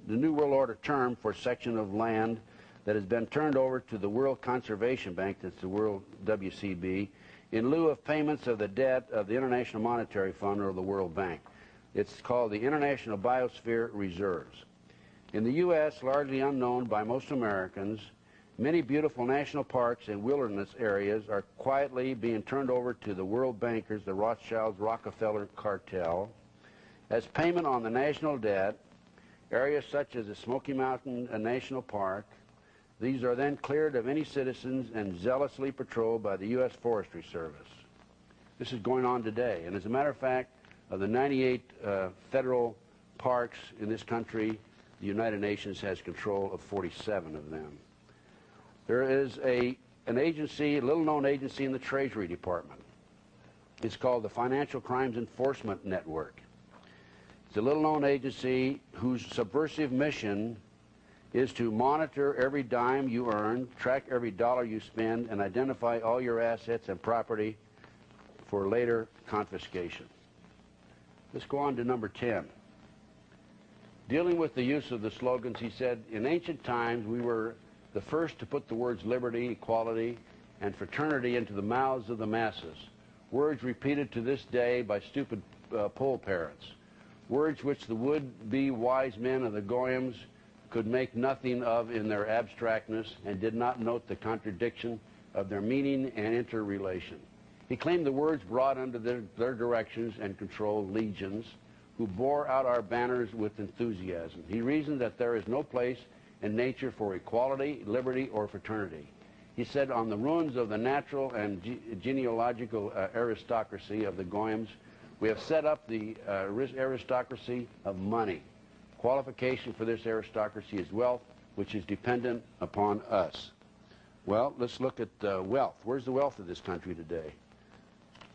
the New World Order term for section of land that has been turned over to the World Conservation Bank, that's the World WCB, in lieu of payments of the debt of the International Monetary Fund or the World Bank. It's called the International Biosphere Reserves. In the U.S., largely unknown by most Americans, many beautiful national parks and wilderness areas are quietly being turned over to the world bankers, the Rothschilds, Rockefeller cartel, as payment on the national debt. Areas such as the Smoky Mountain National Park, these are then cleared of any citizens and zealously patrolled by the U.S. Forestry Service. This is going on today, and as a matter of fact, of the 98 federal parks in this country, the United Nations has control of 47 of them. There is an agency, a little-known agency in the Treasury Department. It's called the Financial Crimes Enforcement Network. It's a little-known agency whose subversive mission is to monitor every dime you earn, track every dollar you spend, and identify all your assets and property for later confiscation. Let's go on to number 10. Dealing with the use of the slogans, he said, in ancient times we were the first to put the words liberty, equality, and fraternity into the mouths of the masses, words repeated to this day by stupid poll parrots, words which the would-be wise men of the Goyams could make nothing of in their abstractness and did not note the contradiction of their meaning and interrelation. He claimed the words brought under their directions and control legions who bore out our banners with enthusiasm. He reasoned that there is no place in nature for equality, liberty, or fraternity. He said, on the ruins of the natural and genealogical aristocracy of the Goyams, we have set up the aristocracy of money. Qualification for this aristocracy is wealth, which is dependent upon us. Well, let's look at wealth. Where's the wealth of this country today?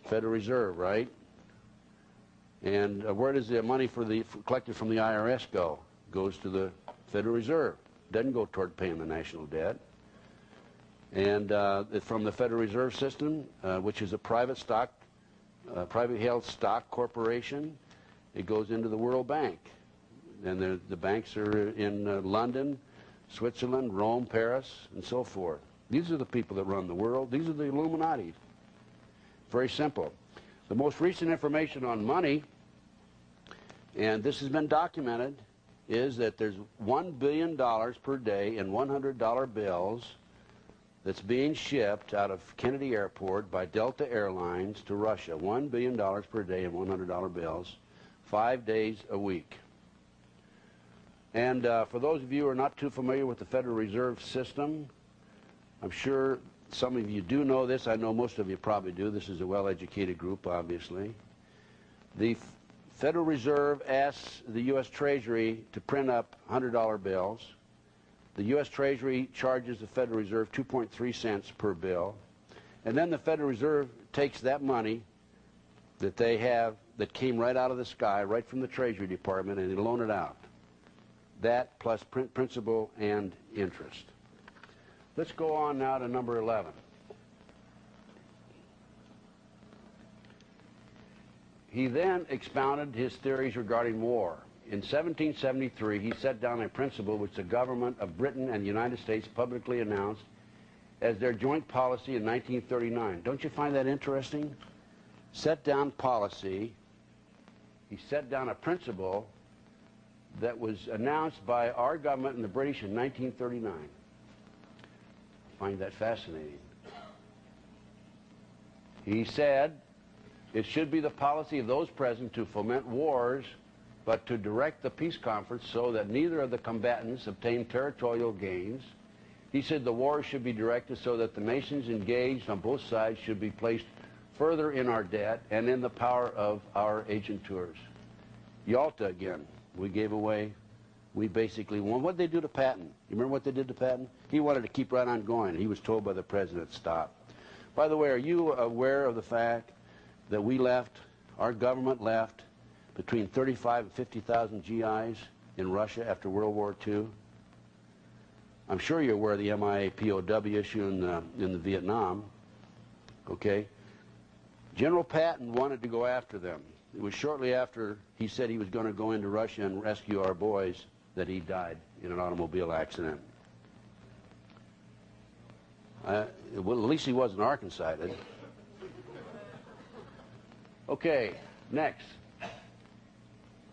Federal Reserve, right? And where does the money collected from the IRS go? Goes to the Federal Reserve. Doesn't go toward paying the national debt. And from the Federal Reserve System, which is a private held stock corporation, it goes into the World Bank. And the banks are in London, Switzerland, Rome, Paris, and so forth. These are the people that run the world. These are the Illuminati. Very simple. The most recent information on money, and this has been documented, is that there's $1 billion per day in $100 bills that's being shipped out of Kennedy Airport by Delta Airlines to Russia. $1 billion per day in $100 bills, 5 days a week. And for those of you who are not too familiar with the Federal Reserve System, I'm sure some of you do know this. I know most of you probably do. This is a well-educated group, obviously. The Federal Reserve asks the U.S. Treasury to print up $100 bills. The U.S. Treasury charges the Federal Reserve 2.3 cents per bill. And then the Federal Reserve takes that money that they have, that came right out of the sky, right from the Treasury Department, and they loan it out. That plus principal and interest. Let's go on now to number 11. He then expounded his theories regarding war. In 1773, he set down a principle which the government of Britain and the United States publicly announced as their joint policy in 1939. Don't you find that interesting? Set down policy. He set down a principle that was announced by our government and the British in 1939. I find that fascinating. He said it should be the policy of those present to foment wars, but to direct the peace conference so that neither of the combatants obtain territorial gains. He said the war should be directed so that the nations engaged on both sides should be placed further in our debt and in the power of our agentures. Yalta again. We gave away, we basically won. What did they do to Patton? You remember what they did to Patton? He wanted to keep right on going. He was told by the president, stop. By the way, are you aware of the fact that we left, our government left, between 35 and 50,000 GIs in Russia after World War II? I'm sure you're aware of the MIA POW issue in the Vietnam. Okay? General Patton wanted to go after them. It was shortly after he said he was going to go into Russia and rescue our boys that he died in an automobile accident. Well, at least he wasn't Arkansas-ed. Okay, next.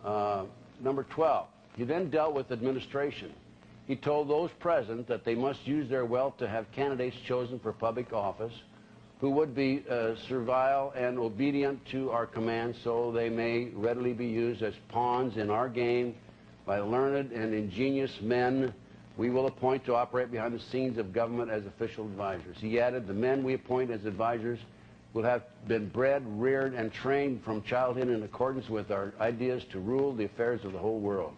Number 12. He then dealt with administration. He told those present that they must use their wealth to have candidates chosen for public office who would be servile and obedient to our commands so they may readily be used as pawns in our game by learned and ingenious men we will appoint to operate behind the scenes of government as official advisors. He added, the men we appoint as advisors will have been bred, reared, and trained from childhood in accordance with our ideas to rule the affairs of the whole world.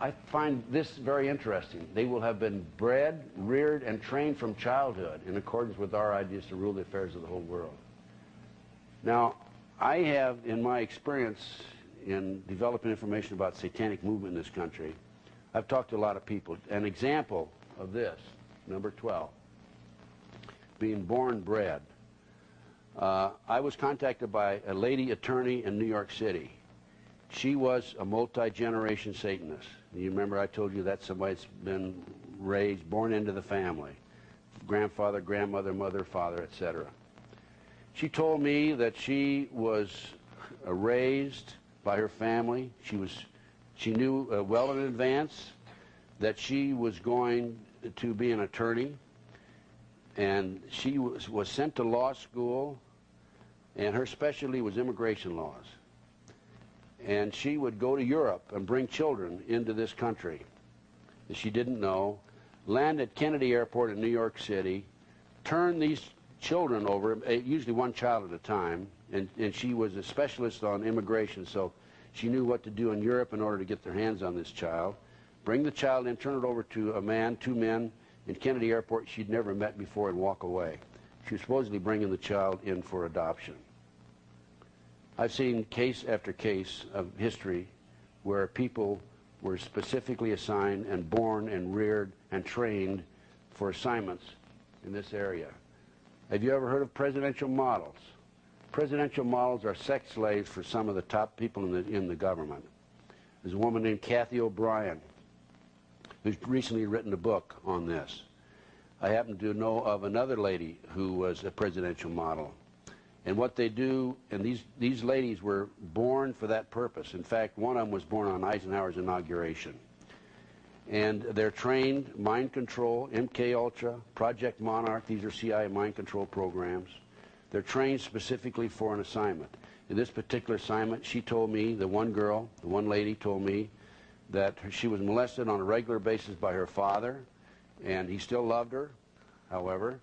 I find this very interesting. They will have been bred, reared, and trained from childhood in accordance with our ideas to rule the affairs of the whole world. Now, I have, in my experience in developing information about satanic movement in this country, I've talked to a lot of people. An example of this, number 12, being born bred. I was contacted by a lady attorney in New York City. She was a multi-generation Satanist. You remember I told you that's somebody that's been raised, born into the family. Grandfather, grandmother, mother, father, etc. She told me that she was raised by her family. She knew well in advance that she was going to be an attorney, and she was sent to law school, and her specialty was immigration laws. And she would go to Europe and bring children into this country that she didn't know, land at Kennedy Airport in New York City, turn these children over, usually one child at a time, and she was a specialist on immigration, so she knew what to do in Europe in order to get their hands on this child, bring the child in, turn it over to a man, two men, in Kennedy Airport she'd never met before, and walk away. She was supposedly bringing the child in for adoption. I've seen case after case of history where people were specifically assigned and born and reared and trained for assignments in this area. Have you ever heard of presidential models? Presidential models are sex slaves for some of the top people in the government. There's a woman named Kathy O'Brien who's recently written a book on this. I happen to know of another lady who was a presidential model. And what they do, and these ladies were born for that purpose. In fact, one of them was born on Eisenhower's inauguration. And they're trained mind control, MK Ultra, Project Monarch. These are CIA mind control programs. They're trained specifically for an assignment. In this particular assignment, she told me, the one girl, the one lady told me that she was molested on a regular basis by her father, and he still loved her, however.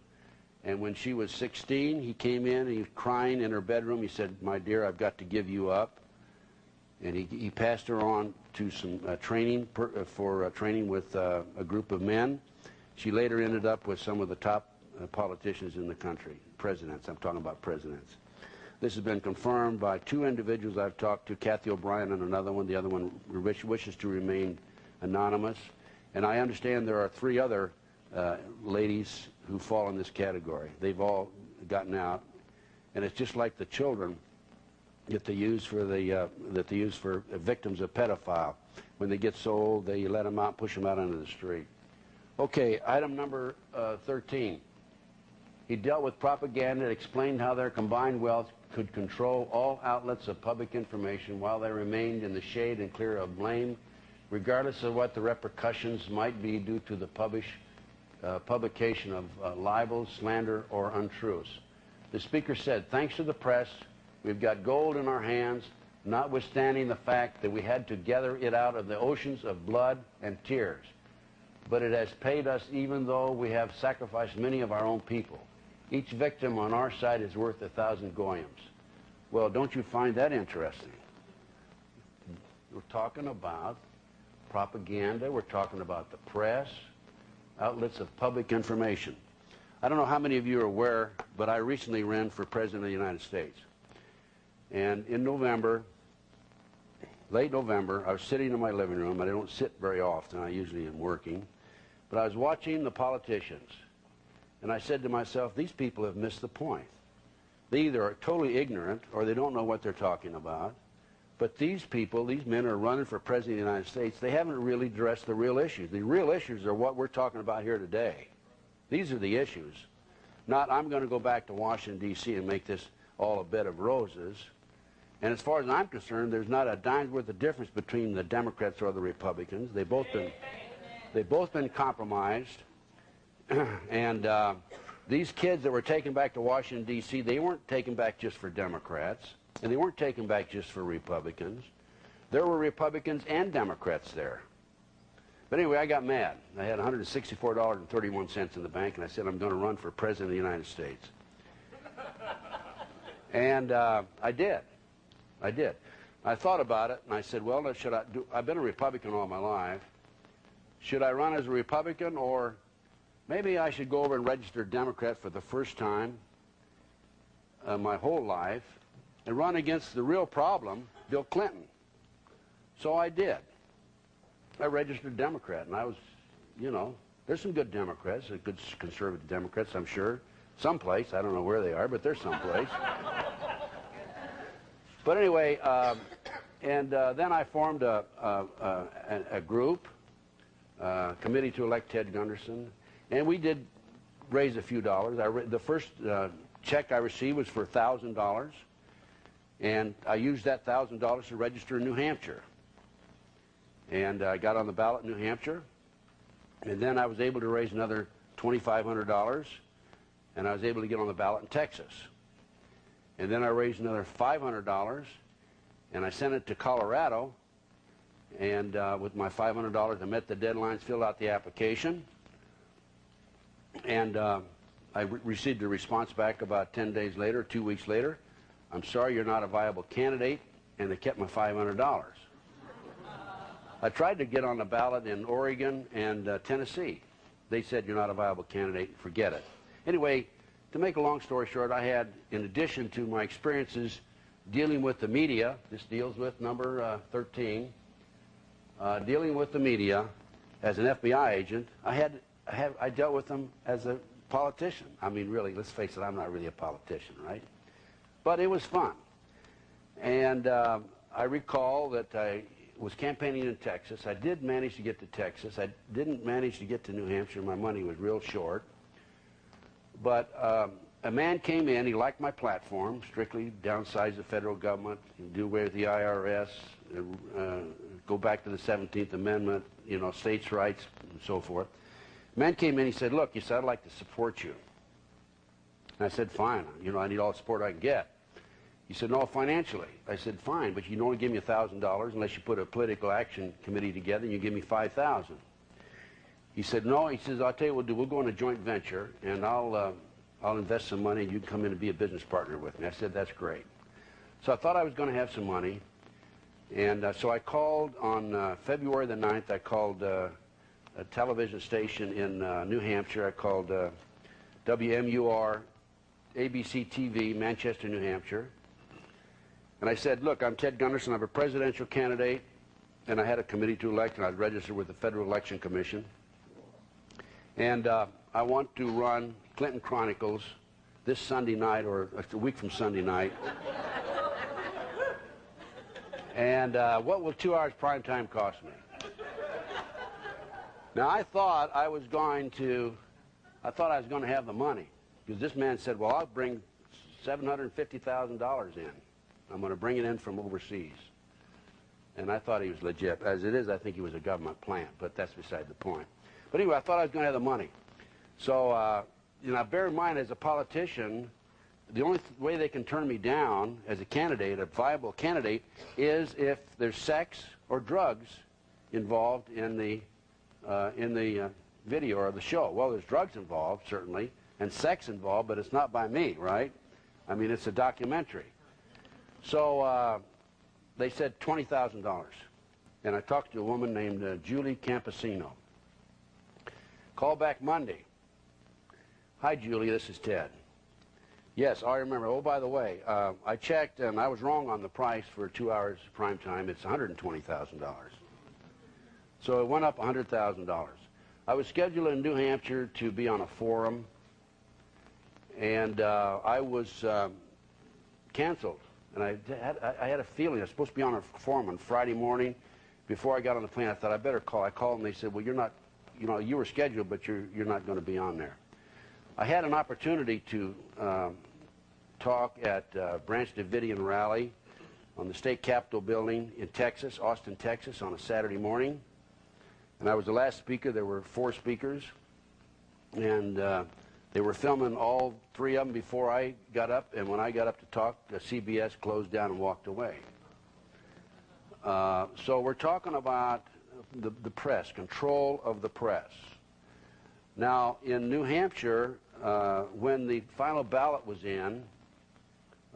And when she was 16, he came in and he was crying in her bedroom. He said, "My dear, I've got to give you up." And he passed her on to some training for training with a group of men. She later ended up with some of the top politicians in the country, presidents. I'm talking about presidents. This has been confirmed by two individuals I've talked to, Kathy O'Brien and another one. The other one wishes to remain anonymous. And I understand there are three other ladies who fall in this category. They've all gotten out, and it's just like the children that they use for victims of pedophile. When they get sold, they let them out, push them out onto the street. Okay, item number 13. He dealt with propaganda and explained how their combined wealth could control all outlets of public information while they remained in the shade and clear of blame, regardless of what the repercussions might be due to the publication of libels, slander, or untruths. The speaker said, "Thanks to the press, we've got gold in our hands, notwithstanding the fact that we had to gather it out of the oceans of blood and tears. But it has paid us even though we have sacrificed many of our own people. Each victim on our side is worth 1,000 goyams." Well, don't you find that interesting? We're talking about propaganda. We're talking about the press, outlets of public information. I don't know how many of you are aware, but I recently ran for President of the United States. And in November, late November, I was sitting in my living room. I don't sit very often. I usually am working. But I was watching the politicians. And I said to myself, these people have missed the point. They either are totally ignorant or they don't know what they're talking about. But these people, these men are running for President of the United States. They haven't really addressed the real issues. The real issues are what we're talking about here today. These are the issues. Not, I'm going to go back to Washington, D.C. and make this all a bed of roses. And as far as I'm concerned, there's not a dime's worth of difference between the Democrats or the Republicans. They've both been compromised. And these kids that were taken back to Washington, D.C., they weren't taken back just for Democrats, and they weren't taken back just for Republicans. There were Republicans and Democrats there. But anyway, I got mad. I had $164.31 in the bank, and I said, I'm going to run for President of the United States. And I did. I thought about it, and I said, well, I've been a Republican all my life. Should I run as a Republican, or maybe I should go over and register Democrat for the first time my whole life and run against the real problem, Bill Clinton. So I did. I registered Democrat, and I was, you know, there's some good Democrats, good conservative Democrats, I'm sure. Someplace, I don't know where they are, but they're someplace. But anyway, then I formed a group, committee to elect Ted Gunderson, and we did raise a few dollars. The first check I received was for $1,000, and I used that $1,000 to register in New Hampshire. And I got on the ballot in New Hampshire, and then I was able to raise another $2,500, and I was able to get on the ballot in Texas. And then I raised another $500, and I sent it to Colorado, and with my $500, I met the deadlines, filled out the application, and I received a response back about 10 days later, 2 weeks later. I'm sorry, you're not a viable candidate, and they kept my $500. I tried to get on the ballot in Oregon and Tennessee. They said, you're not a viable candidate, forget it. Anyway, to make a long story short, I had, in addition to my experiences dealing with the media, this deals with number 13, dealing with the media as an FBI agent, I dealt with them as a politician. I mean, really, let's face it, I'm not really a politician, right? But it was fun. And I recall that I was campaigning in Texas. I did manage to get to Texas. I didn't manage to get to New Hampshire. My money was real short. But a man came in. He liked my platform, strictly downsize the federal government, do away with the IRS, go back to the 17th Amendment, you know, states' rights, and so forth. The man came in. He said, look, he said, I'd like to support you. And I said, fine. You know, I need all the support I can get. He said, no, financially. I said, fine, but you can only give me $1,000 unless you put a political action committee together and you give me $5,000. He said, no. He says, I'll tell you what we'll do. We'll go on a joint venture, and I'll invest some money, and you can come in and be a business partner with me. I said, that's great. So I thought I was going to have some money, and so I called on February the 9th. I called a television station in New Hampshire. I called WMUR, ABC TV, Manchester, New Hampshire. And I said, look, I'm Ted Gunderson. I'm a presidential candidate, and I had a committee to elect, and I'd registered with the Federal Election Commission. And I want to run Clinton Chronicles this Sunday night, or a week from Sunday night. And what will 2 hours prime time cost me? Now, I thought I was going to have the money, because this man said, well, I'll bring $750,000 in. I'm going to bring it in from overseas. And I thought he was legit. As it is, I think he was a government plant, but that's beside the point. But anyway, I thought I was going to have the money. So, you know, bear in mind, as a politician, the only way they can turn me down as a candidate, a viable candidate, is if there's sex or drugs involved in the video or the show. Well, there's drugs involved, certainly, and sex involved, but it's not by me, right? I mean, it's a documentary. So they said $20,000. And I talked to a woman named Julie Campesino. Call back Monday. Hi, Julie, this is Ted. Yes, I remember. Oh, by the way, I checked, and I was wrong on the price for 2 hours prime time. It's $120,000. So it went up $100,000. I was scheduled in New Hampshire to be on a forum, and I was canceled. And I had a feeling I was supposed to be on a forum on Friday morning. Before I got on the plane, I thought I better call. I called, and they said, well, you're not, you know, you were scheduled, but you're not going to be on there. I had an opportunity to talk at Branch Davidian rally on the state capitol building in Texas, Austin, Texas, on a Saturday morning. And I was the last speaker. There were 4 speakers. And they were filming all 3 of them before I got up. And when I got up to talk, CBS closed down and walked away. So we're talking about the press, control of the press. Now, in New Hampshire, when the final ballot was in,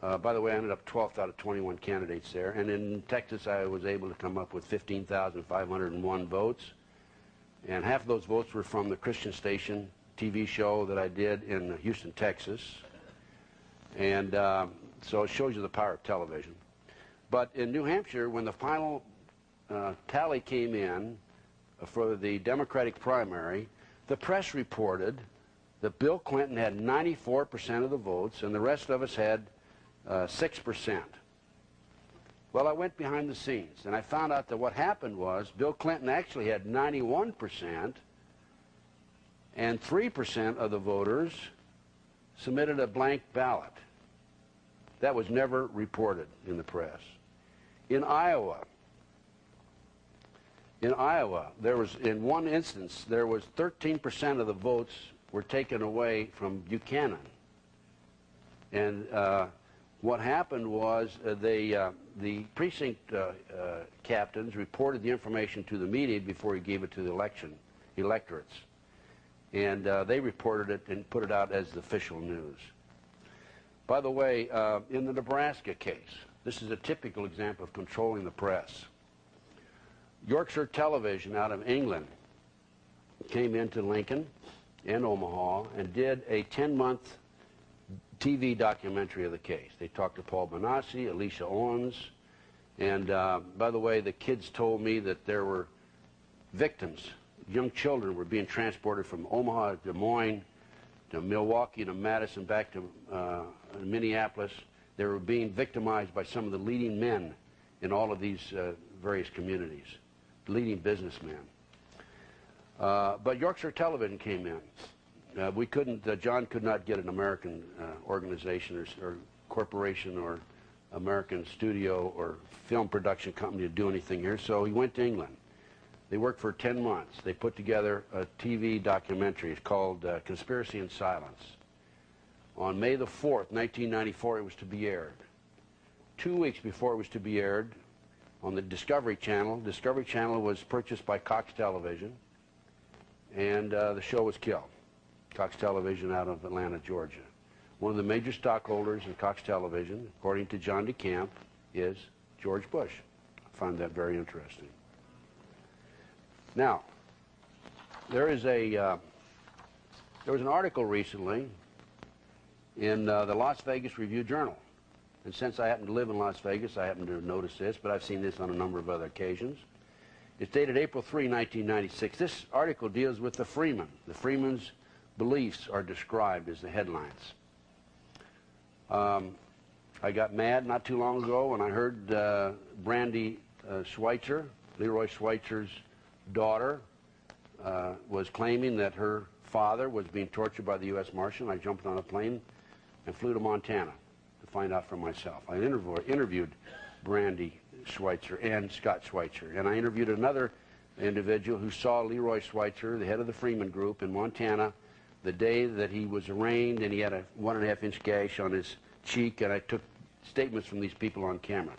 By the way, I ended up 12th out of 21 candidates there. And in Texas, I was able to come up with 15,501 votes. And half of those votes were from the Christian Station TV show that I did in Houston, Texas. And so it shows you the power of television. But in New Hampshire, when the final tally came in for the Democratic primary, the press reported that Bill Clinton had 94% of the votes and the rest of us had 6%. Well, I went behind the scenes and I found out that what happened was Bill Clinton actually had 91% and 3% of the voters submitted a blank ballot. That was never reported in the press. In Iowa, there was, in one instance, there was 13% of the votes were taken away from Buchanan. And what happened was the precinct captains reported the information to the media before he gave it to the electorates. And they reported it and put it out as the official news. By the way, in the Nebraska case, this is a typical example of controlling the press. Yorkshire Television out of England came into Lincoln and Omaha and did a 10-month TV documentary of the case. They talked to Paul Bonacci, Alicia Owens, and by the way, the kids told me that there were victims. Young children were being transported from Omaha to Des Moines, to Milwaukee, to Madison, back to Minneapolis. They were being victimized by some of the leading men in all of these various communities, leading businessmen. But Yorkshire Television came in. We couldn't, John could not get an American organization or corporation or American studio or film production company to do anything here, so he went to England. They worked for 10 months. They put together a TV documentary. It's called Conspiracy in Silence. On May the 4th, 1994, it was to be aired. 2 weeks before it was to be aired, on the Discovery Channel was purchased by Cox Television, and the show was killed. Cox Television out of Atlanta, Georgia. One of the major stockholders in Cox Television, according to John DeCamp, is George Bush. I find that very interesting. Now, there was an article recently in the Las Vegas Review-Journal. And since I happen to live in Las Vegas, I happen to have noticed this, but I've seen this on a number of other occasions. It's dated April 3, 1996. This article deals with the Freeman. The Freeman's beliefs are described as the headlines. I got mad not too long ago when I heard Brandy Schweitzer, Leroy Schweitzer's daughter, was claiming that her father was being tortured by the U.S. Marshal. I jumped on a plane and flew to Montana to find out for myself. I interviewed Brandy Schweitzer and Scott Schweitzer, and I interviewed another individual who saw Leroy Schweitzer, the head of the Freeman Group in Montana, the day that he was arraigned, and he had a 1.5-inch gash on his cheek, and I took statements from these people on camera.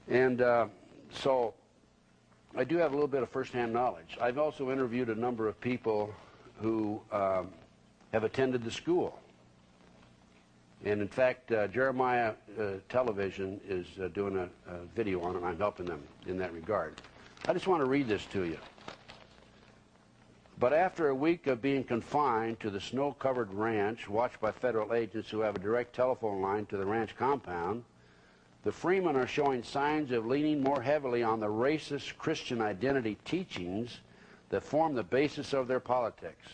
And so I do have a little bit of first-hand knowledge. I've also interviewed a number of people who have attended the school. And in fact, Jeremiah Television is doing a video on it, and I'm helping them in that regard. I just want to read this to you. But after a week of being confined to the snow-covered ranch, watched by federal agents who have a direct telephone line to the ranch compound, the Freemen are showing signs of leaning more heavily on the racist Christian identity teachings that form the basis of their politics.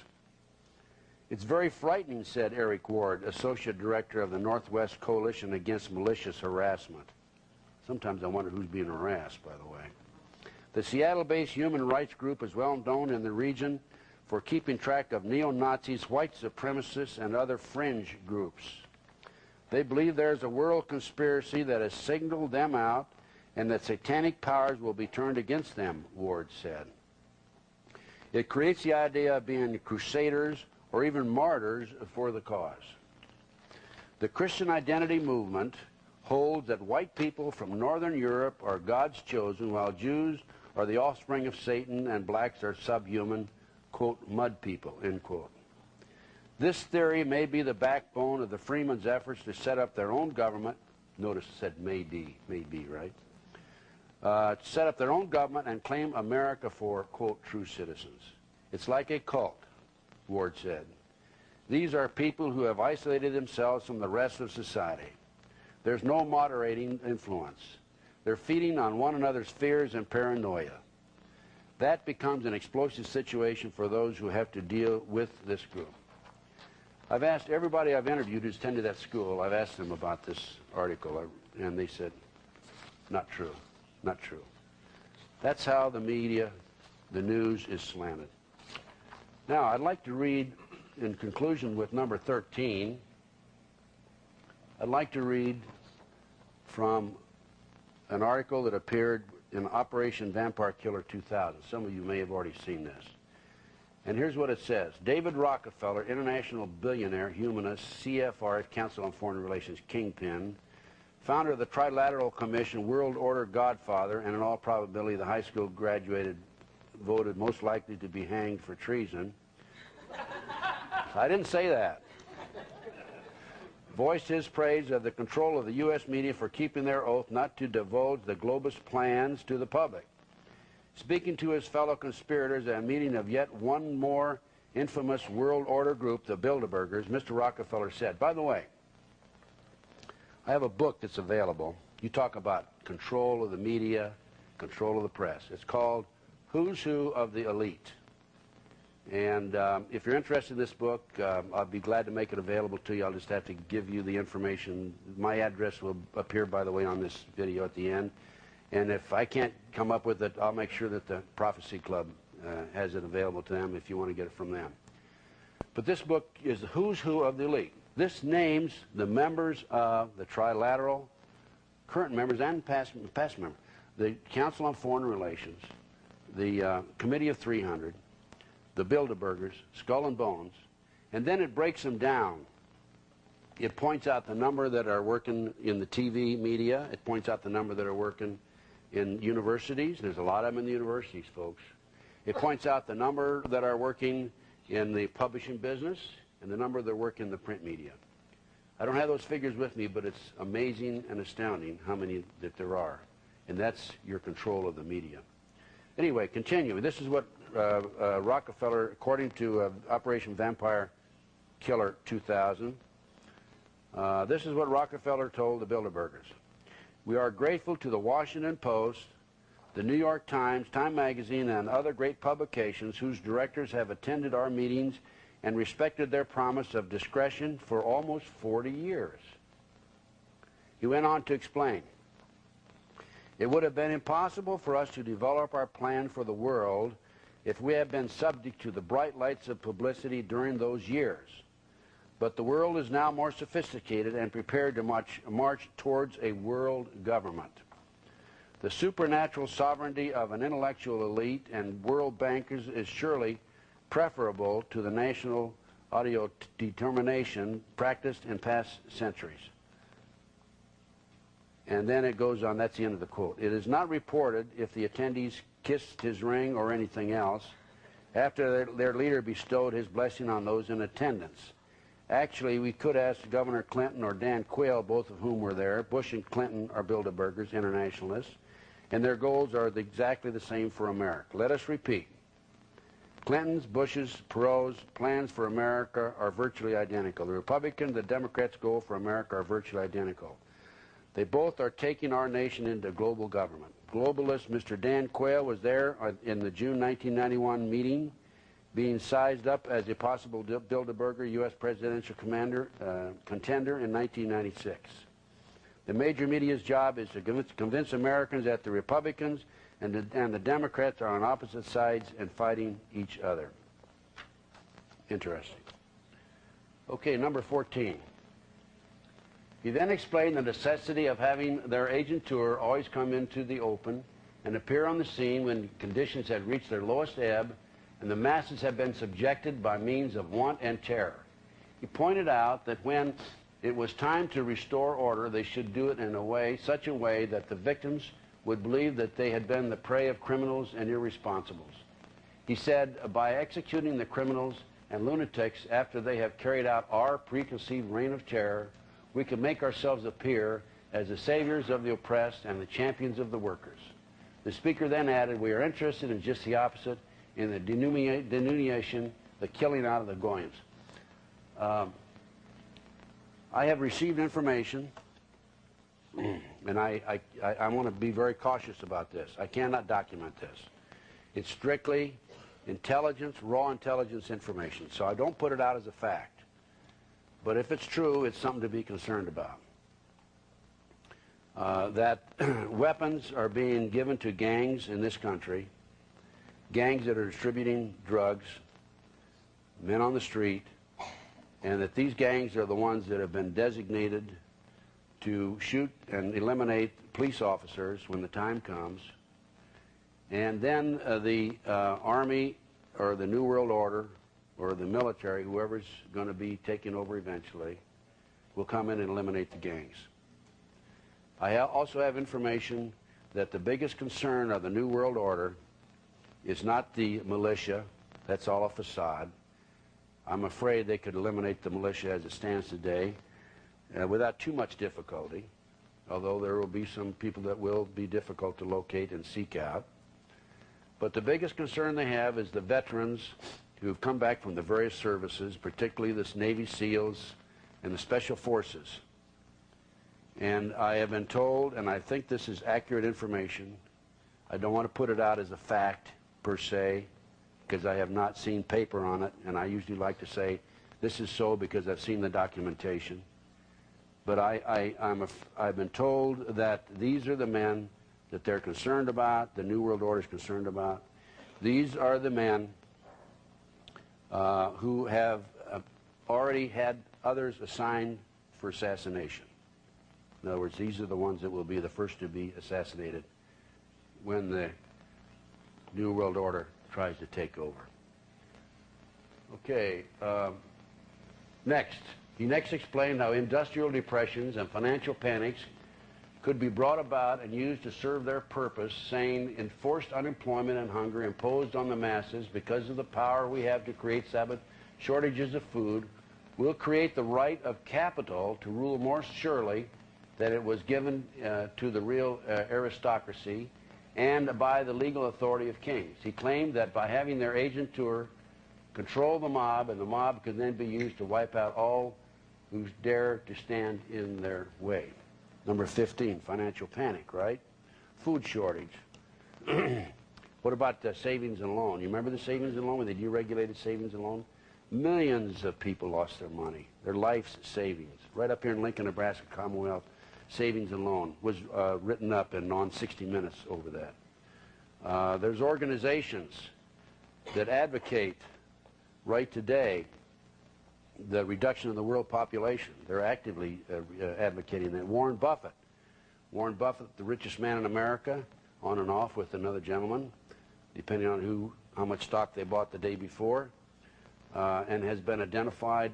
It's very frightening, said Eric Ward, Associate Director of the Northwest Coalition Against Malicious Harassment. Sometimes I wonder who's being harassed, by the way. The Seattle-based human rights group is well known in the region for keeping track of neo-Nazis, white supremacists, and other fringe groups. They believe there is a world conspiracy that has signaled them out and that satanic powers will be turned against them, Ward said. It creates the idea of being crusaders or even martyrs for the cause. The Christian identity movement holds that white people from Northern Europe are God's chosen, while Jews are the offspring of Satan and blacks are subhuman, quote, mud people, end quote. This theory may be the backbone of the Freemen's efforts to set up their own government. Notice it said may be, right? Set up their own government and claim America for, quote, true citizens. It's like a cult, Ward said. These are people who have isolated themselves from the rest of society. There's no moderating influence. They're feeding on one another's fears and paranoia. That becomes an explosive situation for those who have to deal with this group. I've asked everybody I've interviewed who's attended that school, I've asked them about this article, and they said, not true, not true. That's how the media, the news is slanted. Now, I'd like to read, in conclusion with number 13, I'd like to read from an article that appeared in Operation Vampire Killer 2000. Some of you may have already seen this. And here's what it says. David Rockefeller, international billionaire, humanist, CFR, Council on Foreign Relations kingpin, founder of the Trilateral Commission, World Order godfather, and in all probability the high school graduated voted most likely to be hanged for treason. I didn't say that. Voiced his praise of the control of the U.S. media for keeping their oath not to divulge the globist plans to the public. Speaking to his fellow conspirators at a meeting of yet one more infamous world order group, the Bilderbergers, Mr. Rockefeller said, by the way, I have a book that's available. You talk about control of the media, control of the press. It's called Who's Who of the Elite. And if you're interested in this book, I'll be glad to make it available to you. I'll just have to give you the information. My address will appear, by the way, on this video at the end. And if I can't come up with it, I'll make sure that the Prophecy Club has it available to them if you want to get it from them. But this book is the Who's Who of the Elite. This names the members of the Trilateral, current members and past members, the Council on Foreign Relations, the Committee of 300, the Bilderbergers, Skull and Bones, and then it breaks them down. It points out the number that are working in the TV media. It points out the number that are working in universities. There's a lot of them in the universities, folks. It points out the number that are working in the publishing business and the number that work in the print media. I don't have those figures with me, but it's amazing and astounding how many that there are. And that's your control of the media. Anyway, continuing. This is what Rockefeller, according to Operation Vampire Killer 2000, this is what Rockefeller told the Bilderbergers. We are grateful to the Washington Post, the New York Times, Time Magazine, and other great publications whose directors have attended our meetings and respected their promise of discretion for almost 40 years. He went on to explain, it would have been impossible for us to develop our plan for the world if we had been subject to the bright lights of publicity during those years. But the world is now more sophisticated and prepared to march towards a world government. The supernatural sovereignty of an intellectual elite and world bankers is surely preferable to the national autodetermination practiced in past centuries. And then it goes on, that's the end of the quote. It is not reported if the attendees kissed his ring or anything else after their leader bestowed his blessing on those in attendance. Actually, we could ask Governor Clinton or Dan Quayle, both of whom were there. Bush and Clinton are Bilderbergers, internationalists, and their goals are exactly the same for America. Let us repeat. Clinton's, Bush's, Perot's plans for America are virtually identical. The Republican, the Democrats' goal for America are virtually identical. They both are taking our nation into global government. Globalist Mr. Dan Quayle was there in the June 1991 meeting, being sized up as a possible Bilderberger U.S. presidential contender in 1996. The major media's job is to convince Americans that the Republicans and the Democrats are on opposite sides and fighting each other. Interesting. Okay, number 14. He then explained the necessity of having their agent tour always come into the open and appear on the scene when conditions had reached their lowest ebb and the masses have been subjected by means of want and terror. He pointed out that when it was time to restore order, they should do it in such a way that the victims would believe that they had been the prey of criminals and irresponsibles. He said, by executing the criminals, and lunatics after they have carried out our preconceived reign of terror, we can make ourselves appear as the saviors of the oppressed and the champions of the workers. The speaker then added, we are interested in just the opposite, in the denudation, the killing out of the goyim. I have received information, and I want to be very cautious about this. I cannot document this. It's strictly intelligence, raw intelligence information, so I don't put it out as a fact. But if it's true, it's something to be concerned about. That weapons are being given to gangs in this country, gangs that are distributing drugs, men on the street, and that these gangs are the ones that have been designated to shoot and eliminate police officers when the time comes. And then the Army or the New World Order or the military, whoever's going to be taking over eventually, will come in and eliminate the gangs. I also have information that the biggest concern of the New World Order is not the militia. That's all a facade. I'm afraid they could eliminate the militia as it stands today without too much difficulty, although there will be some people that will be difficult to locate and seek out. But the biggest concern they have is the veterans who have come back from the various services, particularly the Navy SEALs and the Special Forces. And I have been told, and I think this is accurate information, I don't want to put it out as a fact per se, because I have not seen paper on it, and I usually like to say this is so because I've seen the documentation. But I've been told that these are the men that they're concerned about, the New World Order is concerned about. These are the men who have already had others assigned for assassination. In other words, these are the ones that will be the first to be assassinated when the New World Order tries to take over. Okay, next. He next explained how industrial depressions and financial panics could be brought about and used to serve their purpose, saying enforced unemployment and hunger imposed on the masses because of the power we have to create shortages of food will create the right of capital to rule more surely than it was given to the real aristocracy and by the legal authority of kings. He claimed that by having their agentur control the mob, and the mob could then be used to wipe out all who dare to stand in their way. Number 15, financial panic, right? Food shortage. What about savings and loan? You remember the savings and loan when they deregulated savings and loan? Millions of people lost their money, their life's savings. Right up here in Lincoln, Nebraska, Commonwealth Savings and Loan was written up in on 60 Minutes over that. There's organizations that advocate right today the reduction of the world population. They're actively advocating that. Warren Buffett, the richest man in America, on and off with another gentleman, depending on how much stock they bought the day before, and has been identified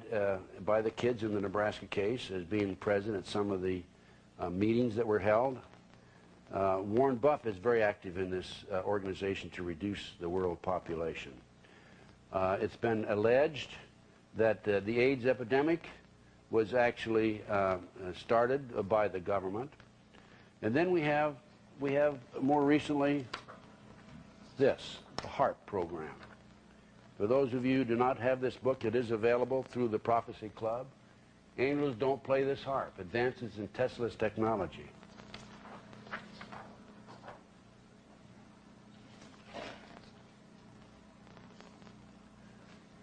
by the kids in the Nebraska case as being present at some of the meetings that were held. Warren Buffett is very active in this organization to reduce the world population. It's been alleged that the AIDS epidemic was actually started by the government. And then we have more recently this, the HARP program. For those of you who do not have this book, it is available through the Prophecy Club. Angels don't play this harp. Advances in Tesla's technology.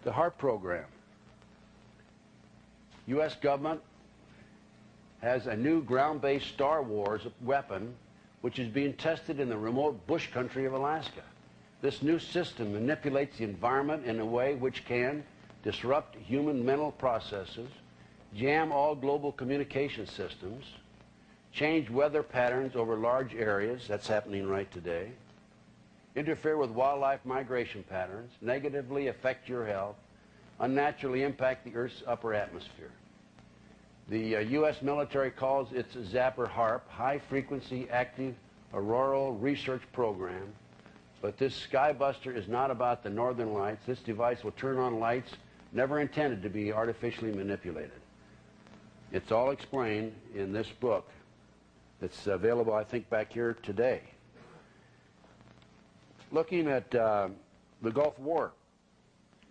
The HARP program. U.S. government has a new ground-based Star Wars weapon which is being tested in the remote bush country of Alaska. This new system manipulates the environment in a way which can disrupt human mental processes, jam all global communication systems, change weather patterns over large areas, that's happening right today, interfere with wildlife migration patterns, negatively affect your health, unnaturally impact the Earth's upper atmosphere. The U.S. military calls its Zapper HARP, High Frequency Active Auroral Research Program, but this Skybuster is not about the northern lights. This device will turn on lights never intended to be artificially manipulated. It's all explained in this book that's available, I think, back here today. Looking at the Gulf War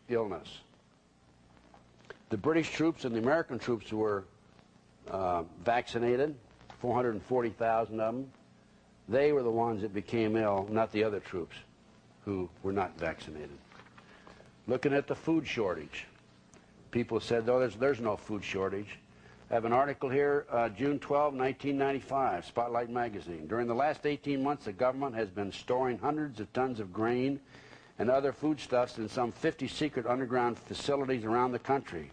illness, the British troops and the American troops were vaccinated, 440,000 of them. They were the ones that became ill, not the other troops who were not vaccinated. Looking at the food shortage, people said, oh, there's no food shortage. I have an article here, June 12, 1995, Spotlight Magazine. During the last 18 months, the government has been storing hundreds of tons of grain and other foodstuffs in some 50 secret underground facilities around the country.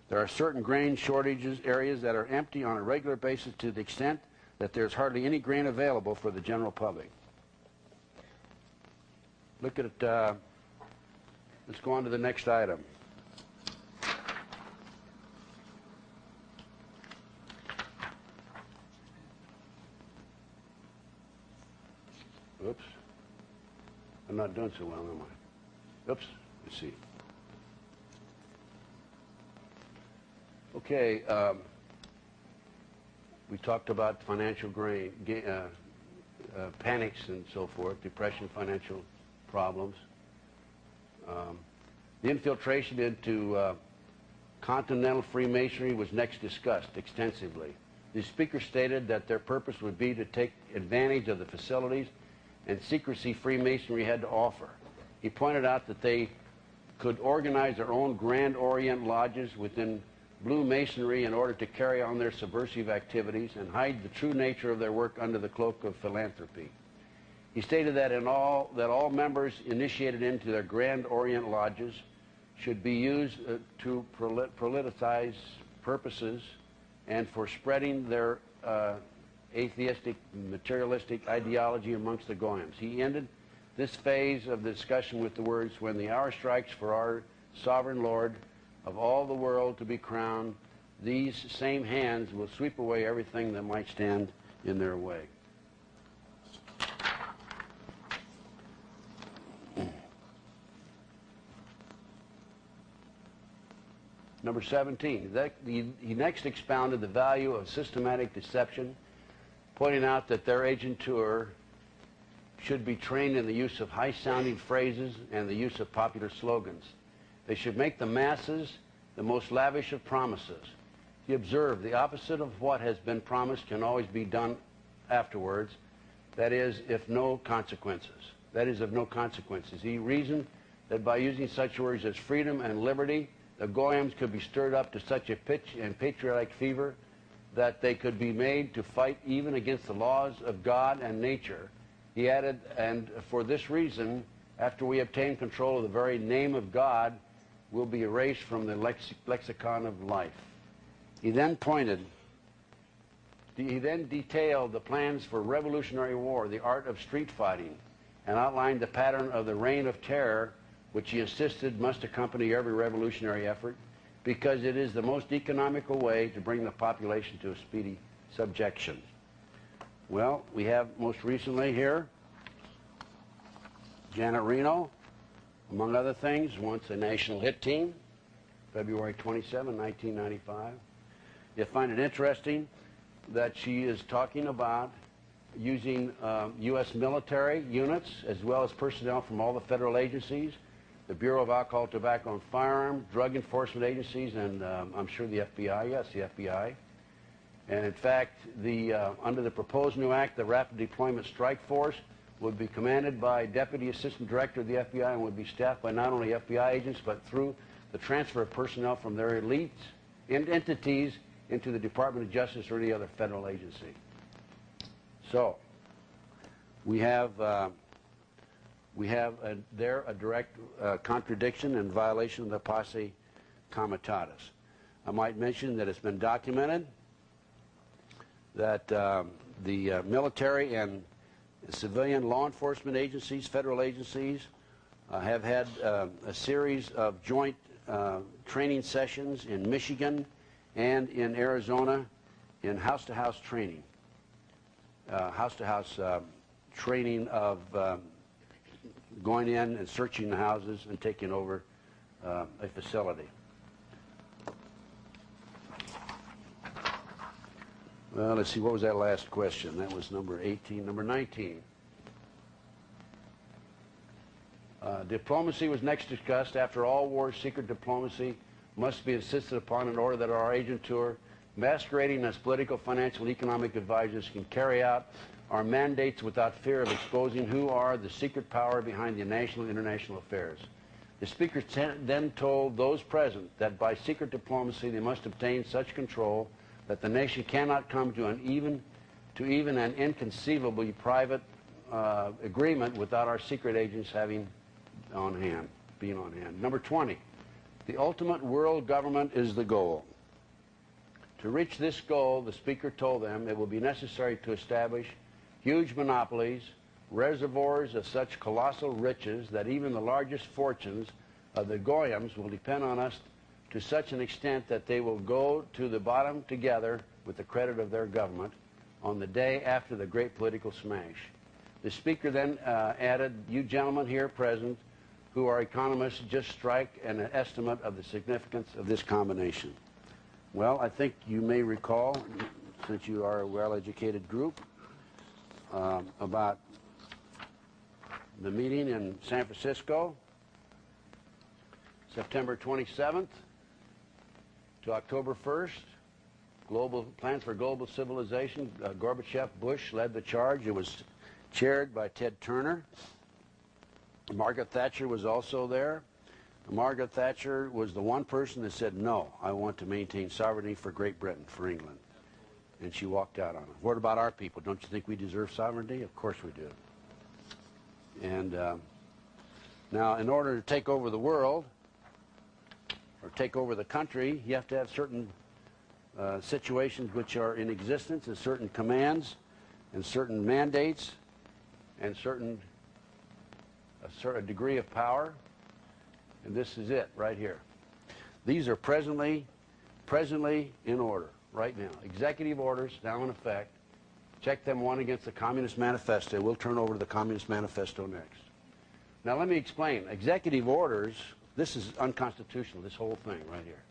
There are certain grain shortages areas that are empty on a regular basis to the extent that there's hardly any grain available for the general public. Look at it. Let's go on to the next item. Oops. I'm not doing so well, am I? Oops. Let's see. Okay. We talked about financial panics and so forth, depression, financial problems. The infiltration into continental Freemasonry was next discussed extensively. The speaker stated that their purpose would be to take advantage of the facilities and secrecy Freemasonry had to offer. He pointed out that they could organize their own Grand Orient lodges within Blue Masonry in order to carry on their subversive activities and hide the true nature of their work under the cloak of philanthropy. He stated that all members initiated into their Grand Orient lodges should be used to politicize purposes and for spreading their atheistic, materialistic ideology amongst the Goyams. He ended this phase of the discussion with the words, "When the hour strikes for our sovereign Lord of all the world to be crowned, these same hands will sweep away everything that might stand in their way." Number 17, he next expounded the value of systematic deception, pointing out that their agentur should be trained in the use of high-sounding phrases and the use of popular slogans. They should make the masses the most lavish of promises. He observed the opposite of what has been promised can always be done afterwards, that is, of no consequences. He reasoned that by using such words as freedom and liberty, the Goyams could be stirred up to such a pitch and patriotic fever that they could be made to fight even against the laws of God and nature. He added, and for this reason, after we obtain control of the very name of God, we'll be erased from the lexicon of life. He then detailed the plans for revolutionary war, the art of street fighting, and outlined the pattern of the reign of terror, which he insisted must accompany every revolutionary effort, because it is the most economical way to bring the population to a speedy subjection. Well, we have most recently here Janet Reno, among other things, once a national hit team, February 27, 1995. You find it interesting that she is talking about using U.S. military units as well as personnel from all the federal agencies, the Bureau of Alcohol, Tobacco, and Firearms, drug enforcement agencies, and I'm sure the FBI, yes, the FBI. And in fact, under the proposed new act, the Rapid Deployment Strike Force would be commanded by Deputy Assistant Director of the FBI and would be staffed by not only FBI agents, but through the transfer of personnel from their elites and entities into the Department of Justice or any other federal agency. So, we have there a direct contradiction and violation of the posse comitatus. I might mention that it's been documented that the military and civilian law enforcement agencies, federal agencies, have had a series of joint training sessions in Michigan and in Arizona in house-to-house training. House-to-house training of going in and searching the houses and taking over a facility. Well, let's see, what was that last question? That was number 18. Number 19. Diplomacy was next discussed. After all wars, secret diplomacy must be insisted upon in order that our agent tour, masquerading as political, financial, and economic advisors, can carry out our mandates without fear of exposing who are the secret power behind the national and international affairs. The speaker then told those present that by secret diplomacy they must obtain such control that the nation cannot come to even an inconceivably private agreement without our secret agents being on hand. Number 20, the ultimate world government is the goal. To reach this goal, the speaker told them it will be necessary to establish huge monopolies, reservoirs of such colossal riches that even the largest fortunes of the Goyams will depend on us to such an extent that they will go to the bottom together with the credit of their government on the day after the great political smash. The speaker then added, you gentlemen here present who are economists just strike an estimate of the significance of this combination. Well, I think you may recall, since you are a well-educated group, about the meeting in San Francisco, September 27th to October 1st, global plans for global civilization. Gorbachev, Bush led the charge. It was chaired by Ted Turner. Margaret Thatcher was also there. Margaret Thatcher was the one person that said, no, I want to maintain sovereignty for Great Britain, for England. And she walked out on it. What about our people? Don't you think we deserve sovereignty? Of course we do. And now, in order to take over the world, or take over the country, you have to have certain situations which are in existence, and certain commands, and certain mandates, and a certain degree of power. And this is it right here. These are presently in order right now. Executive orders now in effect. Check them one against the Communist Manifesto. We'll turn over to the Communist Manifesto next. Now let me explain. Executive orders, this is unconstitutional, this whole thing right here.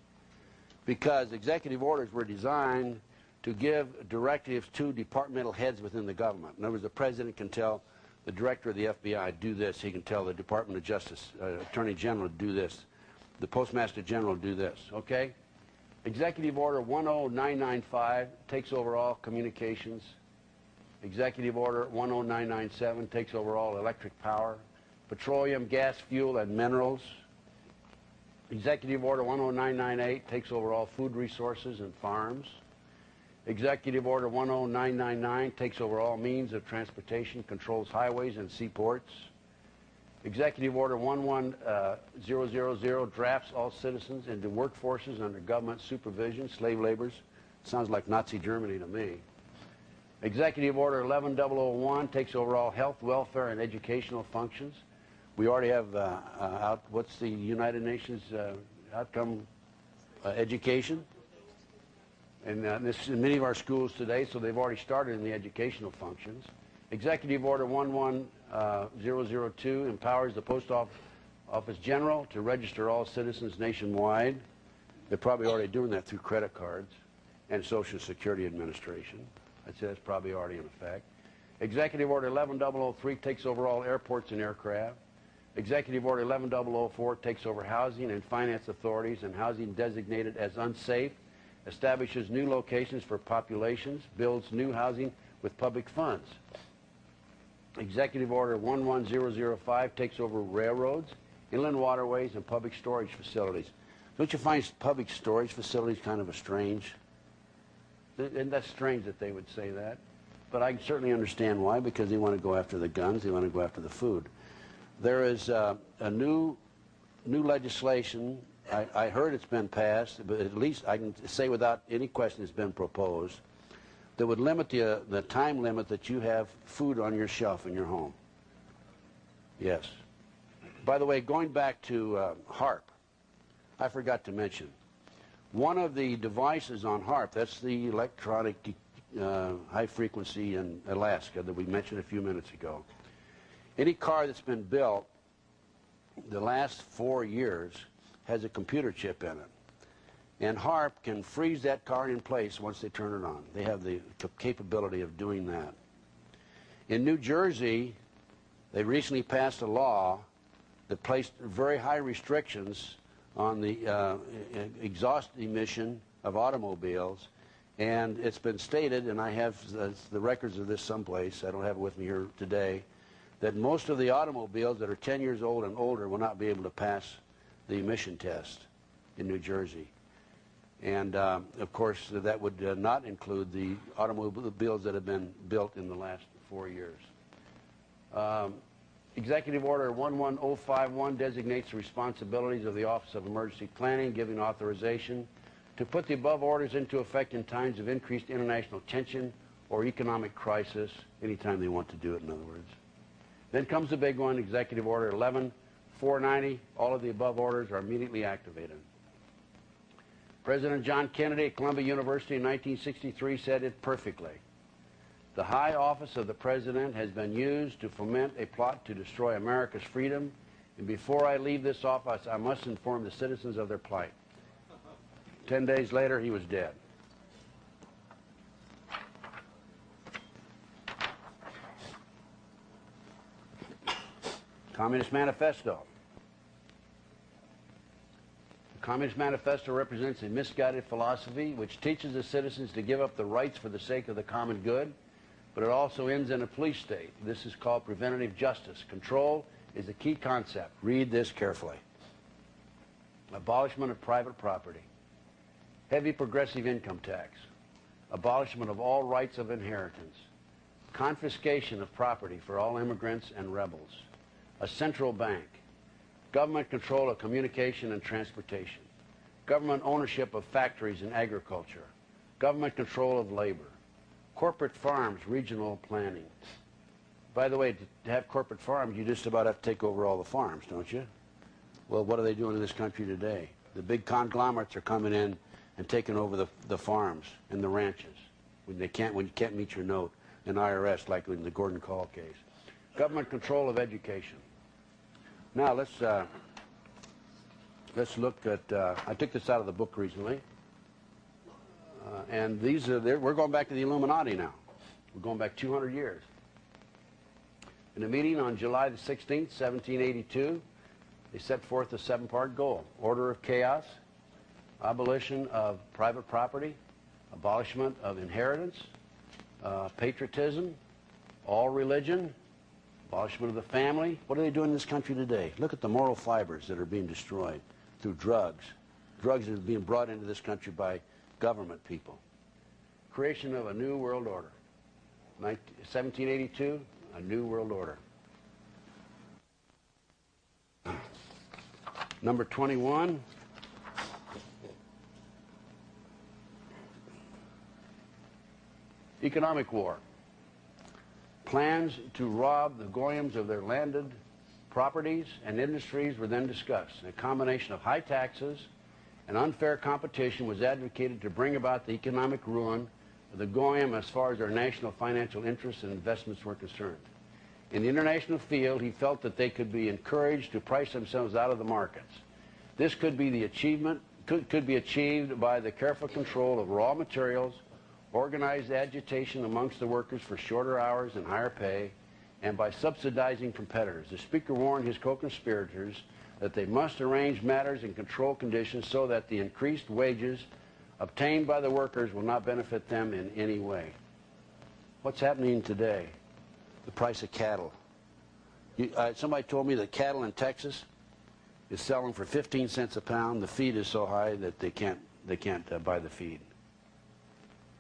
Because executive orders were designed to give directives to departmental heads within the government. In other words, the president can tell the director of the FBI, do this. He can tell the Department of Justice, Attorney General, do this. The Postmaster General, do this. Okay? Executive Order 10995 takes over all communications. Executive Order 10997 takes over all electric power, petroleum, gas, fuel, and minerals. Executive Order 10998 takes over all food resources and farms. Executive Order 10999 takes over all means of transportation, controls highways and seaports. Executive Order 11000 drafts all citizens into workforces under government supervision, slave laborers. Sounds like Nazi Germany to me. Executive Order 11001 takes over all health, welfare, and educational functions. We already have what's the United Nations outcome education? And this is in many of our schools today, so they've already started in the educational functions. Executive Order 11002 empowers the Post Office General to register all citizens nationwide. They're probably already doing that through credit cards and Social Security Administration. I'd say that's probably already in effect. Executive Order 11003 takes over all airports and aircraft. Executive Order 11004 takes over housing and finance authorities and housing designated as unsafe, establishes new locations for populations, builds new housing with public funds. Executive Order 11005 takes over railroads, inland waterways, and public storage facilities. Don't you find public storage facilities kind of a strange? And that's strange that they would say that. But I can certainly understand why, because they want to go after the guns, they want to go after the food. There is a new legislation. I heard it's been passed, but at least I can say without any question it's been proposed, that would limit the time limit that you have food on your shelf in your home. Yes. By the way, going back to HARP, I forgot to mention, one of the devices on HARP, that's the electronic high frequency in Alaska that we mentioned a few minutes ago. Any car that's been built the last 4 years has a computer chip in it. And HARP can freeze that car in place once they turn it on. They have the capability of doing that. In New Jersey, they recently passed a law that placed very high restrictions on the exhaust emission of automobiles. And it's been stated, and I have the records of this someplace, I don't have it with me here today, that most of the automobiles that are 10 years old and older will not be able to pass the emission test in New Jersey. And, of course, that would not include the automobiles that have been built in the last 4 years. Executive Order 11051 designates the responsibilities of the Office of Emergency Planning, giving authorization to put the above orders into effect in times of increased international tension or economic crisis, anytime they want to do it, in other words. Then comes the big one, Executive Order 11490. All of the above orders are immediately activated. President John Kennedy at Columbia University in 1963 said it perfectly. The high office of the president has been used to foment a plot to destroy America's freedom, and before I leave this office, I must inform the citizens of their plight. 10 days later, he was dead. Communist Manifesto. The Communist Manifesto represents a misguided philosophy which teaches the citizens to give up the rights for the sake of the common good, but it also ends in a police state. This is called preventative justice. Control is a key concept. Read this carefully. Abolishment of private property. Heavy progressive income tax. Abolishment of all rights of inheritance. Confiscation of property for all immigrants and rebels. A central bank. Government control of communication and transportation. Government ownership of factories and agriculture. Government control of labor. Corporate farms, regional planning. By the way, to have corporate farms, you just about have to take over all the farms, don't you? Well, what are they doing in this country today? The big conglomerates are coming in and taking over the farms and the ranches when you can't meet your note in IRS, like in the Gordon Call case. Government control of education. Now let's look at. I took this out of the book recently, and these are. We're going back to the Illuminati now. We're going back 200 years. In a meeting on July the 16th, 1782, they set forth a 7-part goal: order of chaos, abolition of private property, abolishment of inheritance, patriotism, all religion, abolishment of the family. What are they doing in this country today? Look at the moral fibers that are being destroyed through drugs. Drugs that are being brought into this country by government people. Creation of a new world order. 1782, a new world order. Number 21. Economic war. Plans to rob the Goyams of their landed properties and industries were then discussed. A combination of high taxes and unfair competition was advocated to bring about the economic ruin of the Goyim as far as their national financial interests and investments were concerned. In the international field, he felt that they could be encouraged to price themselves out of the markets. This could be achieved by the careful control of raw materials, organized agitation amongst the workers for shorter hours and higher pay, and by subsidizing competitors. The speaker warned his co-conspirators that they must arrange matters and control conditions so that the increased wages obtained by the workers will not benefit them in any way. What's happening today? The price of cattle. Somebody told me that cattle in Texas is selling for 15 cents a pound. The feed is so high that they can't buy the feed,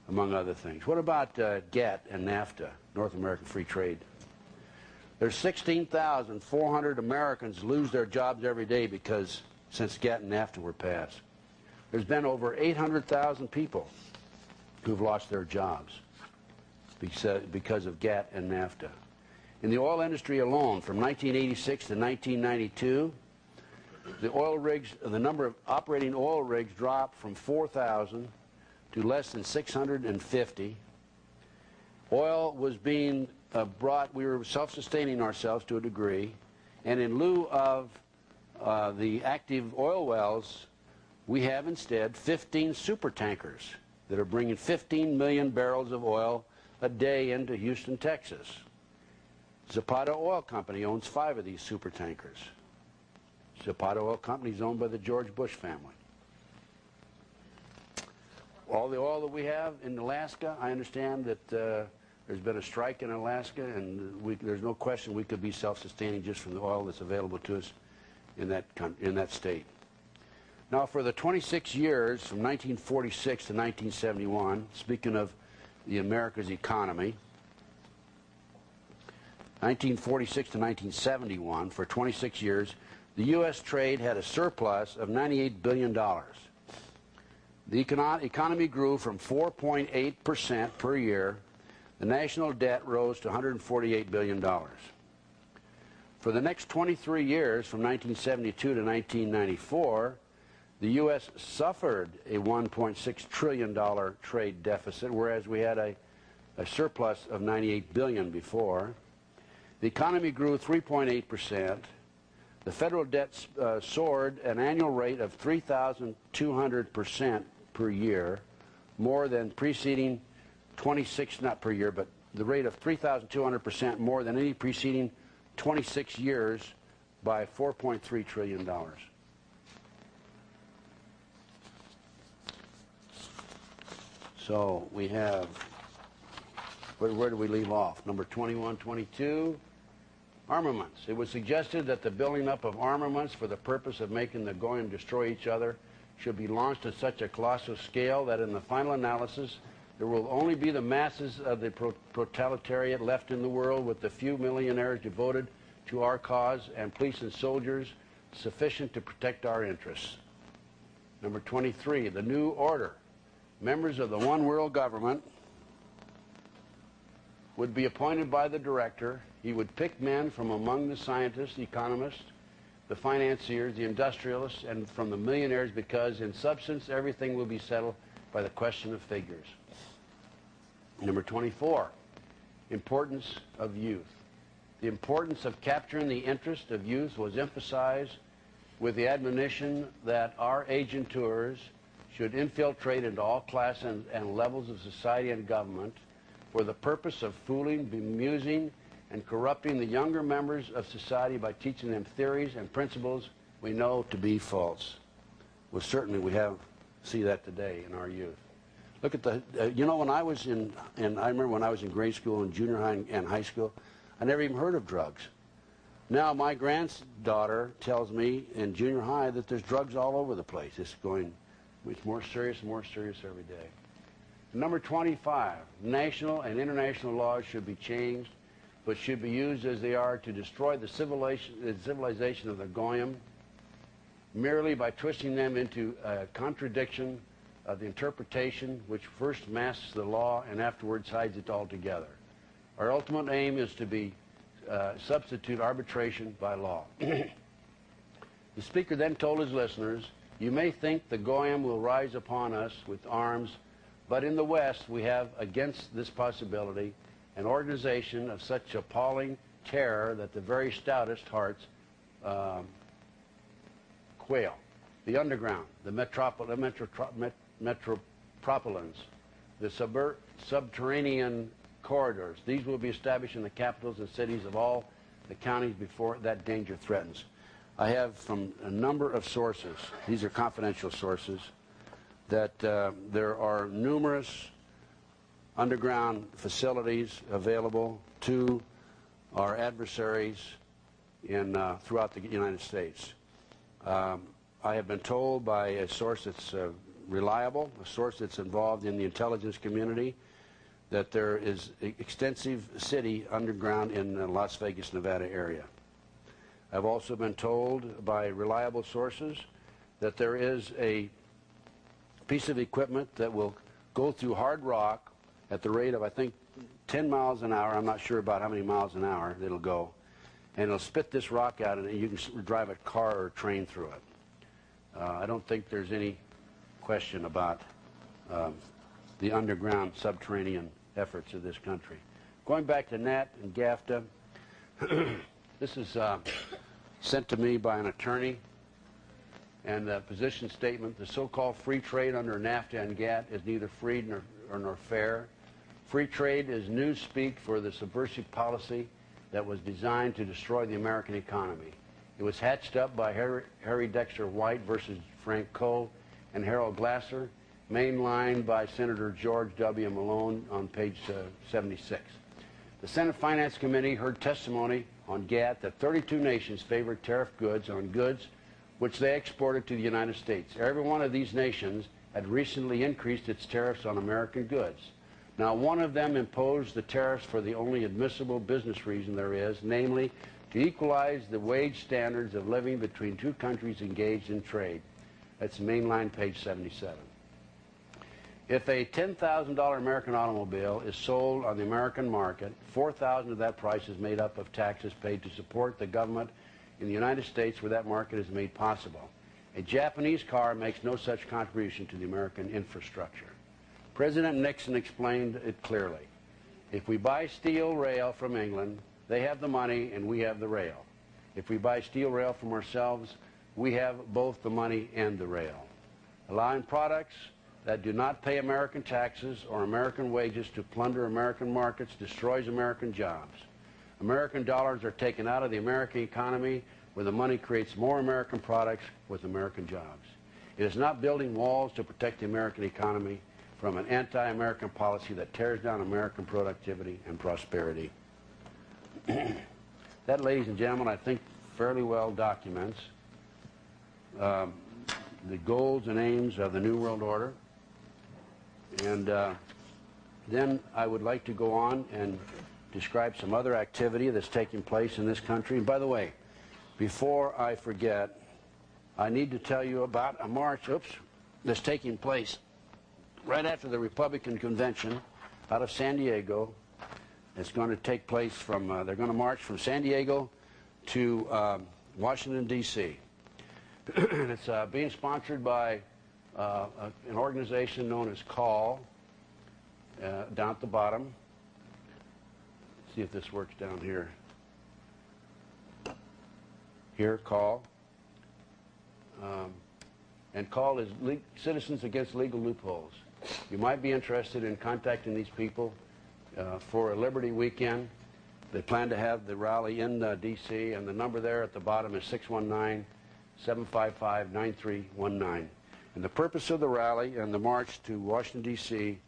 among other things. What about GATT and NAFTA, North American Free Trade? There's 16,400 Americans lose their jobs every day since GATT and NAFTA were passed. There's been over 800,000 people who've lost their jobs because of GATT and NAFTA. In the oil industry alone, from 1986 to 1992, the number of operating oil rigs dropped from 4,000 to less than 650. Oil was being brought, we were self-sustaining ourselves to a degree, and in lieu of the active oil wells, we have instead 15 super tankers that are bringing 15 million barrels of oil a day into Houston, Texas. Zapata Oil Company owns 5 of these super tankers. Zapata Oil Company is owned by the George Bush family. All the oil that we have in Alaska, I understand that there's been a strike in Alaska, and there's no question we could be self-sustaining just from the oil that's available to us in that state. Now, for the 26 years from 1946 to 1971, speaking of the America's economy, 1946 to 1971, for 26 years, the U.S. trade had a surplus of $98 billion. The economy grew from 4.8% per year. The national debt rose to $148 billion. For the next 23 years, from 1972 to 1994, the U.S. suffered a $1.6 trillion trade deficit, whereas we had a surplus of $98 billion before. The economy grew 3.8%. The federal debt soared an annual rate of 3,200% per year, more than preceding 26, not per year, but the rate of 3,200% more than any preceding 26 years by $4.3 trillion. So we have, where do we leave off? Number 21, 22. Armaments. It was suggested that the building up of armaments for the purpose of making the Goyim destroy each other should be launched at such a colossal scale that in the final analysis there will only be the masses of the proletariat left in the world, with the few millionaires devoted to our cause and police and soldiers sufficient to protect our interests. Number 23, the new order. Members of the one world government would be appointed by the director. He would pick men from among the scientists, the economists, the financiers, the industrialists, and from the millionaires, because in substance everything will be settled by the question of figures. Number 24, importance of youth. The importance of capturing the interest of youth was emphasized with the admonition that our agenteurs should infiltrate into all classes and levels of society and government for the purpose of fooling, bemusing, and corrupting the younger members of society by teaching them theories and principles we know to be false. Well, certainly we see that today in our youth. Look at the, you know, when I was I remember when I was in grade school and junior high and high school, I never even heard of drugs. Now my granddaughter tells me in junior high that there's drugs all over the place. It's more serious and more serious every day. Number 25, national and international laws should be changed, but should be used as they are to destroy the civilization of the Goyim merely by twisting them into a contradiction of the interpretation which first masks the law and afterwards hides it altogether. Our ultimate aim is to substitute arbitration by law. The speaker then told his listeners, "You may think the Goyim will rise upon us with arms, but in the West we have against this possibility an organization of such appalling terror that the very stoutest hearts quail. The underground, the metropolitans, the subterranean corridors, these will be established in the capitals and cities of all the counties before that danger threatens." I have from a number of sources, these are confidential sources, that there are numerous underground facilities available to our adversaries throughout the United States. I have been told by a source that's reliable, a source that's involved in the intelligence community, that there is extensive city underground in the Las Vegas, Nevada area. I've also been told by reliable sources that there is a piece of equipment that will go through hard rock at the rate of, I think, 10 miles an hour. I'm not sure about how many miles an hour it'll go. And it'll spit this rock out, and you can drive a car or a train through it. I don't think there's any question about the underground subterranean efforts of this country. Going back to NAT and GAFTA, this is sent to me by an attorney. And the position statement: the so-called free trade under NAFTA and GATT is neither free nor fair. Free trade is newspeak for the subversive policy that was designed to destroy the American economy. It was hatched up by Harry Dexter White versus Frank Coe and Harold Glasser, mainlined by Senator George W. Malone on page 76. The Senate Finance Committee heard testimony on GATT that 32 nations favored tariff goods on goods which they exported to the United States. Every one of these nations had recently increased its tariffs on American goods. Now, one of them imposed the tariffs for the only admissible business reason there is, namely, to equalize the wage standards of living between two countries engaged in trade. That's mainline page 77. If a $10,000 American automobile is sold on the American market, $4,000 of that price is made up of taxes paid to support the government in the United States where that market is made possible. A Japanese car makes no such contribution to the American infrastructure. President Nixon explained it clearly. If we buy steel rail from England, they have the money and we have the rail. If we buy steel rail from ourselves, we have both the money and the rail. Allowing products that do not pay American taxes or American wages to plunder American markets destroys American jobs. American dollars are taken out of the American economy where the money creates more American products with American jobs. It is not building walls to protect the American economy from an anti-American policy that tears down American productivity and prosperity. That, ladies and gentlemen, I think fairly well documents the goals and aims of the New World Order. And then I would like to go on and describe some other activity that's taking place in this country. And by the way, before I forget, I need to tell you about a march, that's taking place right after the Republican convention out of San Diego. It's going to take place from, they're going to march from San Diego to Washington, D.C. And it's being sponsored by an organization known as CALL, down at the bottom. See if this works down here. Here, CALL. And CALL is Citizens Against Legal Loopholes. You might be interested in contacting these people for a Liberty Weekend. They plan to have the rally in D.C., and the number there at the bottom is 619-755-9319. And the purpose of the rally and the march to Washington, D.C.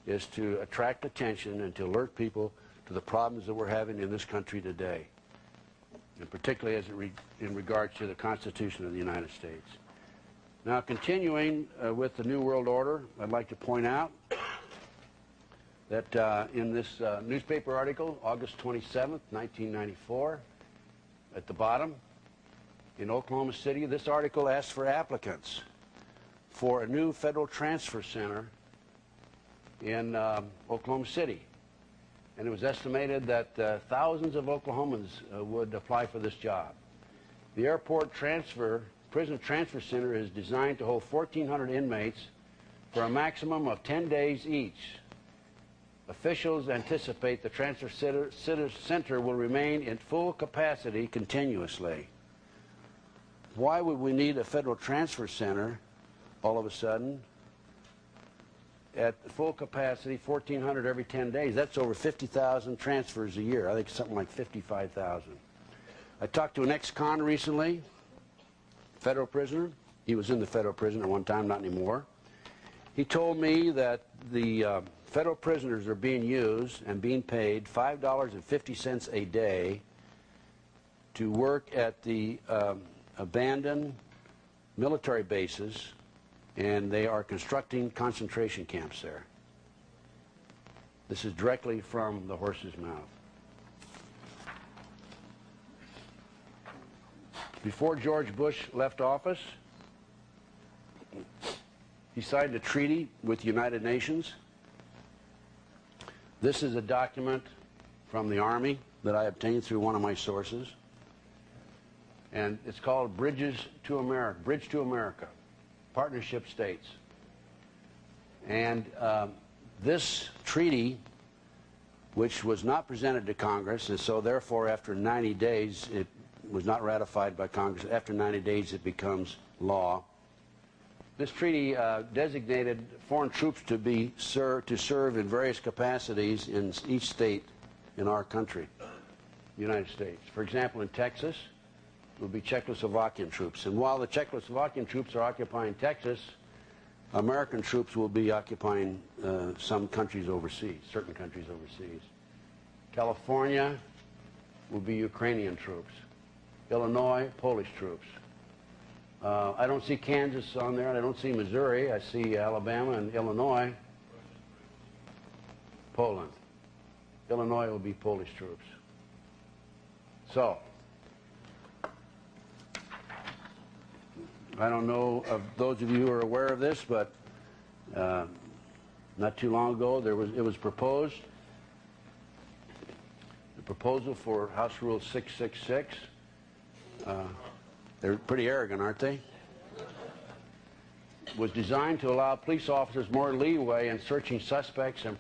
is to attract attention and to alert people to the problems that we're having in this country today, and particularly as in regards to the Constitution of the United States. Now, continuing with the New World Order, I'd like to point out that in this newspaper article, August 27th, 1994, at the bottom, in Oklahoma City, this article asks for applicants for a new federal transfer center in Oklahoma City. And it was estimated that thousands of Oklahomans would apply for this job. The prison transfer center is designed to hold 1,400 inmates for a maximum of 10 days each. Officials anticipate the transfer center will remain in full capacity continuously. Why would we need a federal transfer center all of a sudden at full capacity, 1,400 every 10 days? That's over 50,000 transfers a year. I think something like 55,000. I talked to an ex-con recently, federal prisoner. He was in the federal prison at one time, not anymore. He told me that the federal prisoners are being used and being paid $5.50 a day to work at the abandoned military bases, and they are constructing concentration camps there. This is directly from the horse's mouth. Before George Bush left office, he signed a treaty with the United Nations. This is a document from the Army that I obtained through one of my sources. And it's called Bridge to America, Partnership States. And this treaty, which was not presented to Congress, and so therefore after 90 days it was not ratified by Congress. After 90 days, it becomes law. This treaty designated foreign troops to serve in various capacities in each state in our country, the United States. For example, in Texas, it will be Czechoslovakian troops. And while the Czechoslovakian troops are occupying Texas, American troops will be occupying some countries overseas, certain countries overseas. California will be Ukrainian troops. Illinois, Polish troops. I don't see Kansas on there, and I don't see Missouri. I see Alabama and Illinois. Poland. Illinois will be Polish troops. So, I don't know of those of you who are aware of this, but not too long ago it was proposed. The proposal for House Rule 666. They're pretty arrogant, aren't they? Was designed to allow police officers more leeway in searching suspects and